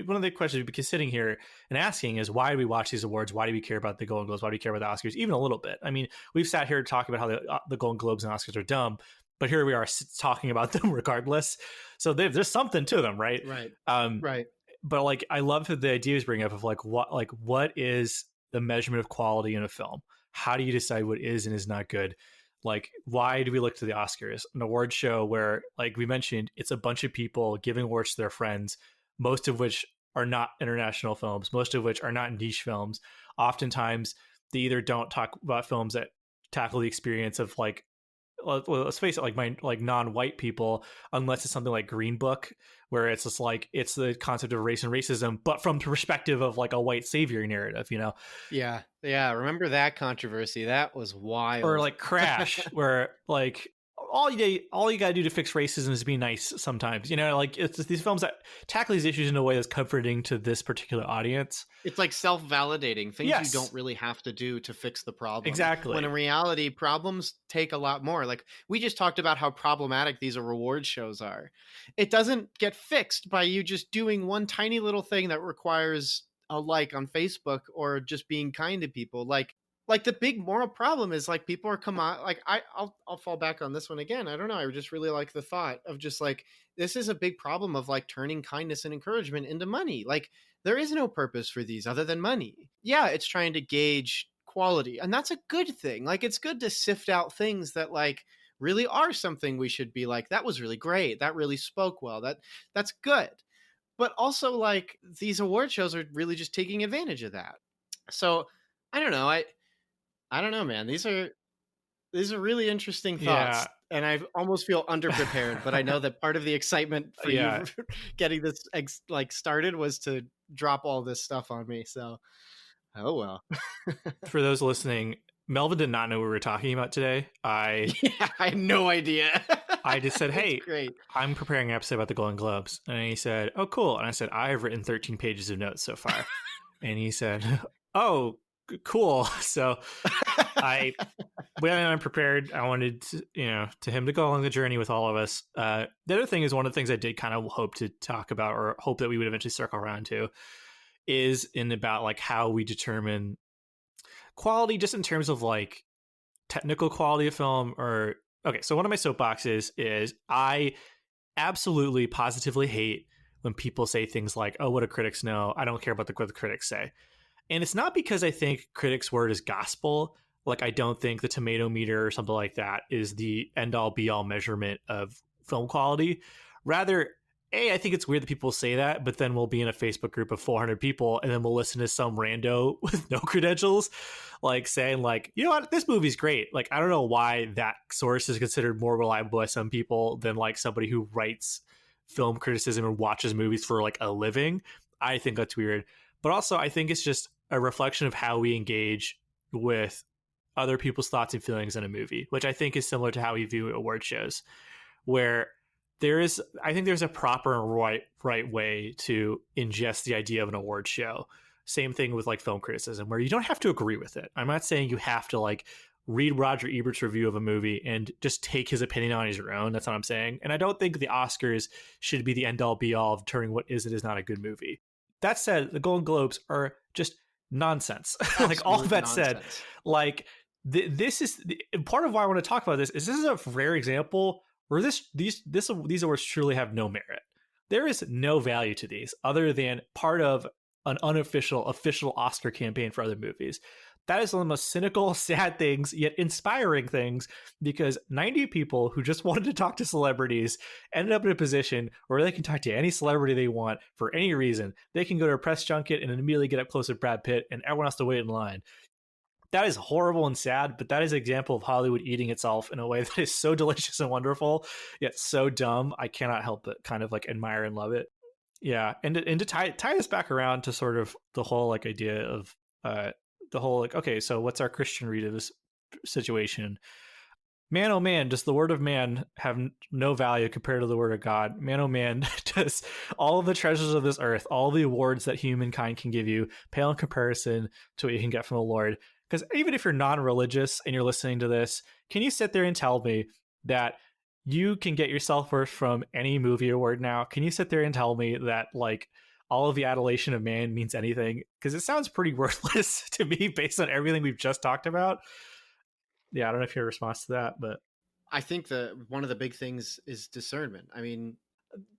one of the questions we'd be sitting here and asking is, why do we watch these awards? Why do we care about the Golden Globes? Why do we care about the Oscars? Even a little bit. I mean, we've sat here talking about how the Golden Globes and Oscars are dumb, but here we are talking about them regardless. So there's something to them, right? Right. Um, Right. but like, I love the ideas bring up of like what is the measurement of quality in a film? How do you decide what is and is not good? Like, why do we look to the Oscars, an award show where, like we mentioned, it's a bunch of people giving awards to their friends, most of which are not international films, most of which are not niche films. Oftentimes, they either don't talk about films that tackle the experience of like, well, let's face it, like non-white people, unless it's something like Green Book, where it's just like it's the concept of race and racism, but from the perspective of like a white savior narrative, you know? Yeah. Yeah. Remember that controversy? That was Or wild. like Crash, where like all you gotta do to fix racism is be nice sometimes, you know? Like it's just these films that tackle these issues in a way that's comforting to this particular audience. It's like self-validating things you Yes, don't really have to do to fix the problem. When in exactly. reality, problems take a lot more. Like we just talked about how problematic these reward shows are. It doesn't get fixed by you just doing one tiny little thing that requires a like on Facebook or just being kind to people. Like like the big moral problem is like people are come on like I'll fall back on this one again. I don't know. I just really like the thought of just like this is a big problem of like turning kindness and encouragement into money. Like there is no purpose for these other than money. Yeah, it's trying to gauge quality, and that's a good thing. Like it's good to sift out things that like really are something we should be like that was really great. That really spoke well. That's good. But also like these award shows are really just taking advantage of that. So I don't know. I don't know, man. These are really interesting Yeah. thoughts, and I almost feel underprepared. But I know that part of the excitement for Yeah. you getting this like started was to drop all this stuff on me. So, oh well. For those listening, Melvin did not know what we were talking about today. Yeah, I had no idea. I just said, It's "Hey, great. I'm preparing an episode about the Golden Globes," and he said, "Oh, cool." And I said, "I have written 13 pages of notes so far," and he said, "Oh, cool." So I when I'm prepared, I wanted to, to him to go along the journey with all of us. The other thing is one of the things I did kind of hope to talk about, or hope that we would eventually circle around to, is in about like how we determine quality, just in terms of like technical quality of film. Or okay, so one of my soapboxes is I absolutely positively hate when people say things like, "Oh, what do critics know? I don't care about what the critics say." And it's not because I think critics' word is gospel. Like, I don't think the tomato meter or something like that is the end all be all measurement of film quality. Rather, I think it's weird that people say that, but then we'll be in a Facebook group of 400 people and then we'll listen to some rando with no credentials, like saying, like, you know what, this movie's great. Like, I don't know why that source is considered more reliable by some people than like somebody who writes film criticism and watches movies for like a living. I think that's weird. But also, I think it's just a reflection of how we engage with other people's thoughts and feelings in a movie, which I think is similar to how we view award shows, where I think there's a proper and right way to ingest the idea of an award show. Same thing with like film criticism, where you don't have to agree with it. I'm not saying you have to like read Roger Ebert's review of a movie and just take his opinion on your own. That's what I'm saying. And I don't think the Oscars should be the end all be all of determining what is it is not a good movie. That said, the Golden Globes are just nonsense. Like, all that said, Nonsense. like this is part of why I want to talk about this is a rare example where these awards truly have no merit. There is no value to these other than part of an unofficial official Oscar campaign for other movies. That is one of the most cynical, sad things, yet inspiring things, because 90 people who just wanted to talk to celebrities ended up in a position where they can talk to any celebrity they want for any reason. They can go to a press junket and immediately get up close with Brad Pitt, and everyone has to wait in line. That is horrible and sad, but that is an example of Hollywood eating itself in a way that is so delicious and wonderful, yet so dumb. I cannot help but kind of like admire and love it. Yeah, and to tie this back around to sort of the whole like idea of the whole like, okay, so what's our Christian read of this situation? Man, oh man, does the word of man have no value compared to the word of God? Man, oh man, does all of the treasures of this earth, all the awards that humankind can give you, pale in comparison to what you can get from the Lord? Because even if you're non-religious and you're listening to this, can you sit there and tell me that you can get your self-worth from any movie award now? Can you sit there and tell me that like all of the adulation of man means anything? Because it sounds pretty worthless to me based on everything we've just talked about. Yeah, I don't know if you have a response to that, but I think one of the big things is discernment. I mean,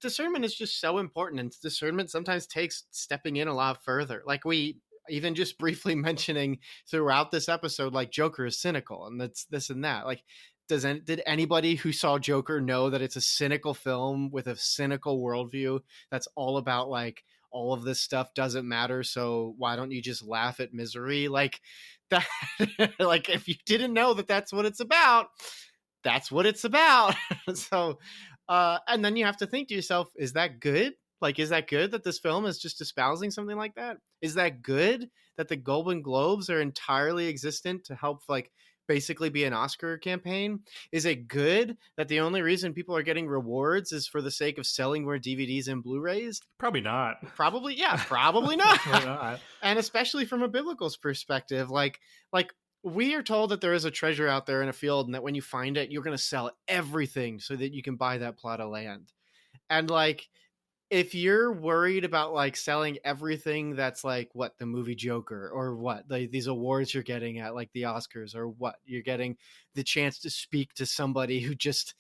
discernment is just so important, and discernment sometimes takes stepping in a lot further. Like we even just briefly mentioning throughout this episode, like Joker is cynical and that's this and that. Like, did anybody who saw Joker know that it's a cynical film with a cynical worldview that's all about like all of this stuff doesn't matter, so why don't you just laugh at misery? Like that, like if you didn't know that that's what it's about, that's what it's about. So and then you have to think to yourself, is that good? Like, is that good that this film is just espousing something like that? Is that good that the Golden Globes are entirely existent to help like basically be an Oscar campaign? Is it good that the only reason people are getting rewards is for the sake of selling more DVDs and Blu-rays? probably not. Probably, yeah, probably not. Probably not. And especially from a biblical perspective, like we are told that there is a treasure out there in a field, and that when you find it, you're going to sell everything so that you can buy that plot of land. And like if you're worried about like selling everything that's like what the movie Joker or what like these awards you're getting at like the Oscars or what you're getting the chance to speak to somebody who just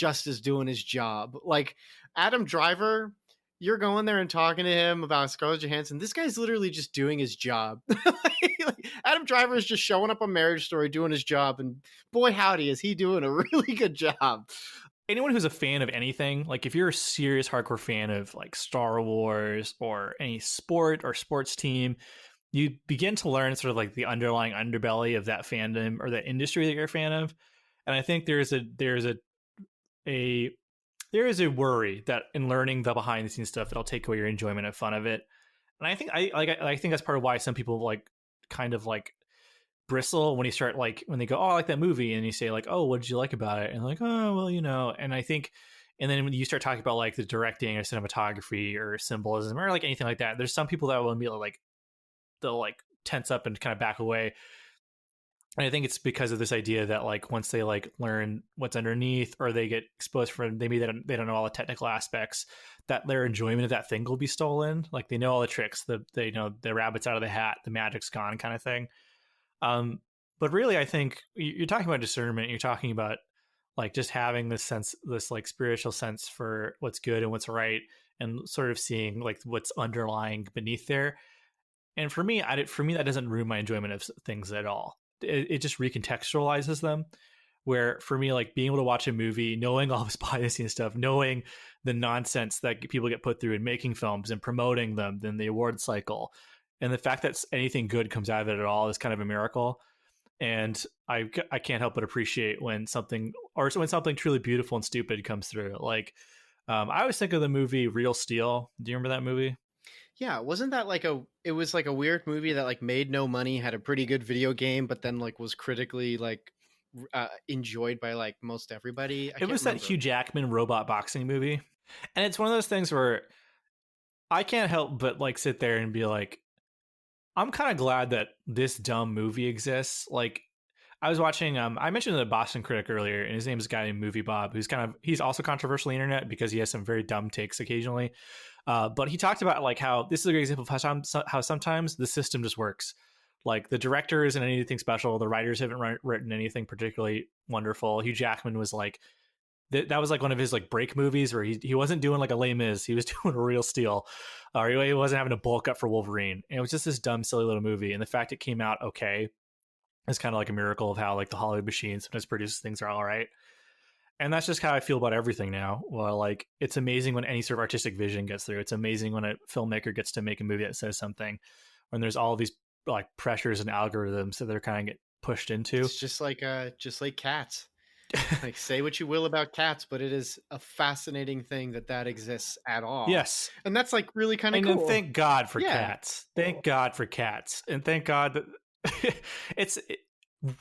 is doing his job. Like Adam Driver, you're going there and talking to him about Scarlett Johansson. This guy's literally just doing his job. Like, Adam Driver is just showing up on Marriage Story doing his job, and boy howdy is he doing a really good job. Anyone who's a fan of anything, like if you're a serious hardcore fan of like Star Wars or any sport or sports team, you begin to learn sort of like the underlying underbelly of that fandom or that industry that you're a fan of. And I think there is a worry that in learning the behind the scenes stuff, it'll take away your enjoyment and fun of it. And I think I think that's part of why some people like kind of like bristle when you start like when they go, oh, I like that movie, and you say like, oh, what did you like about it? And like, oh, well, and I think, and then when you start talking about like the directing or cinematography or symbolism or like anything like that, there's some people that will immediately like they'll like tense up and kind of back away. And I think it's because of this idea that like once they like learn what's underneath or they get exposed for maybe they don't know all the technical aspects, that their enjoyment of that thing will be stolen. Like they know all the tricks, they know the rabbit's out of the hat, the magic's gone kind of thing. But really, I think you're talking about discernment. You're talking about like just having this sense, this like spiritual sense for what's good and what's right, and sort of seeing like what's underlying beneath there. And for me, that doesn't ruin my enjoyment of things at all. It just recontextualizes them. Where for me, like being able to watch a movie, knowing all this behind the scenes stuff, knowing the nonsense that people get put through in making films and promoting them, then the award cycle, and the fact that anything good comes out of it at all is kind of a miracle. And I can't help but appreciate when something truly beautiful and stupid comes through. Like I always think of the movie Real Steel. Do you remember that movie? Yeah, wasn't that like it was like a weird movie that like made no money, had a pretty good video game, but then like was critically like enjoyed by like most everybody. It was that Hugh Jackman robot boxing movie. And it's one of those things where I can't help but like sit there and be like, I'm kind of glad that this dumb movie exists. Like I was watching, I mentioned the Boston Critic earlier, and his name is a guy named Movie Bob, he's also controversial on the internet because he has some very dumb takes occasionally. But he talked about like how this is a great example of how sometimes the system just works. Like the director isn't anything special. The writers haven't written anything particularly wonderful. Hugh Jackman was like, that was like one of his like break movies where he wasn't doing like a Les Mis, he was doing a Real Steel, or he wasn't having a bulk up for Wolverine. And it was just this dumb, silly little movie. And the fact it came out okay is kind of like a miracle of how like the Hollywood machine sometimes produces things are all right. And that's just how I feel about everything now. Well, like it's amazing when any sort of artistic vision gets through. It's amazing when a filmmaker gets to make a movie that says something, when there's all these like pressures and algorithms that they're kind of get pushed into. It's just like cats. Like say what you will about cats, but it is a fascinating thing that exists at all. Yes. And that's like really kind of cool. And thank God for cats. Thank God for cats. And thank God that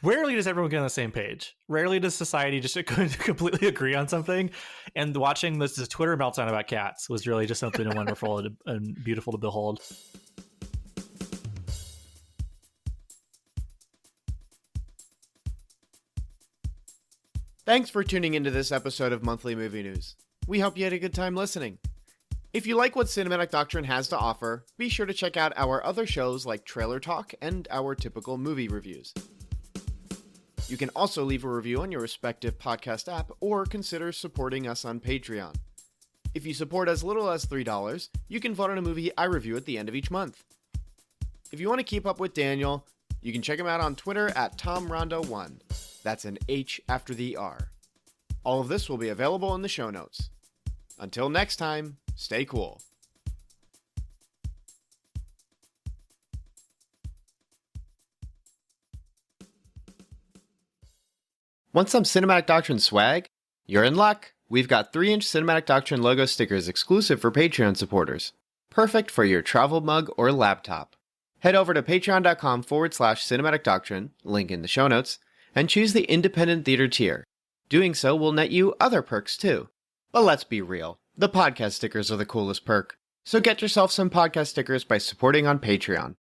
rarely does everyone get on the same page. Rarely does society just completely agree on something. And watching this Twitter meltdown about cats was really just something wonderful and beautiful to behold. Thanks for tuning into this episode of Monthly Movie News. We hope you had a good time listening. If you like what Cinematic Doctrine has to offer, be sure to check out our other shows like Trailer Talk and our typical movie reviews. You can also leave a review on your respective podcast app or consider supporting us on Patreon. If you support as little as $3, you can vote on a movie I review at the end of each month. If you want to keep up with Daniel, you can check him out on Twitter at TomRondo1. That's an H after the R. All of this will be available in the show notes. Until next time, stay cool. Want some Cinematic Doctrine swag? You're in luck. We've got 3-inch Cinematic Doctrine logo stickers exclusive for Patreon supporters. Perfect for your travel mug or laptop. Head over to patreon.com/Cinematic Doctrine, link in the show notes, and choose the independent theater tier. Doing so will net you other perks too. But let's be real, the podcast stickers are the coolest perk. So get yourself some podcast stickers by supporting on Patreon.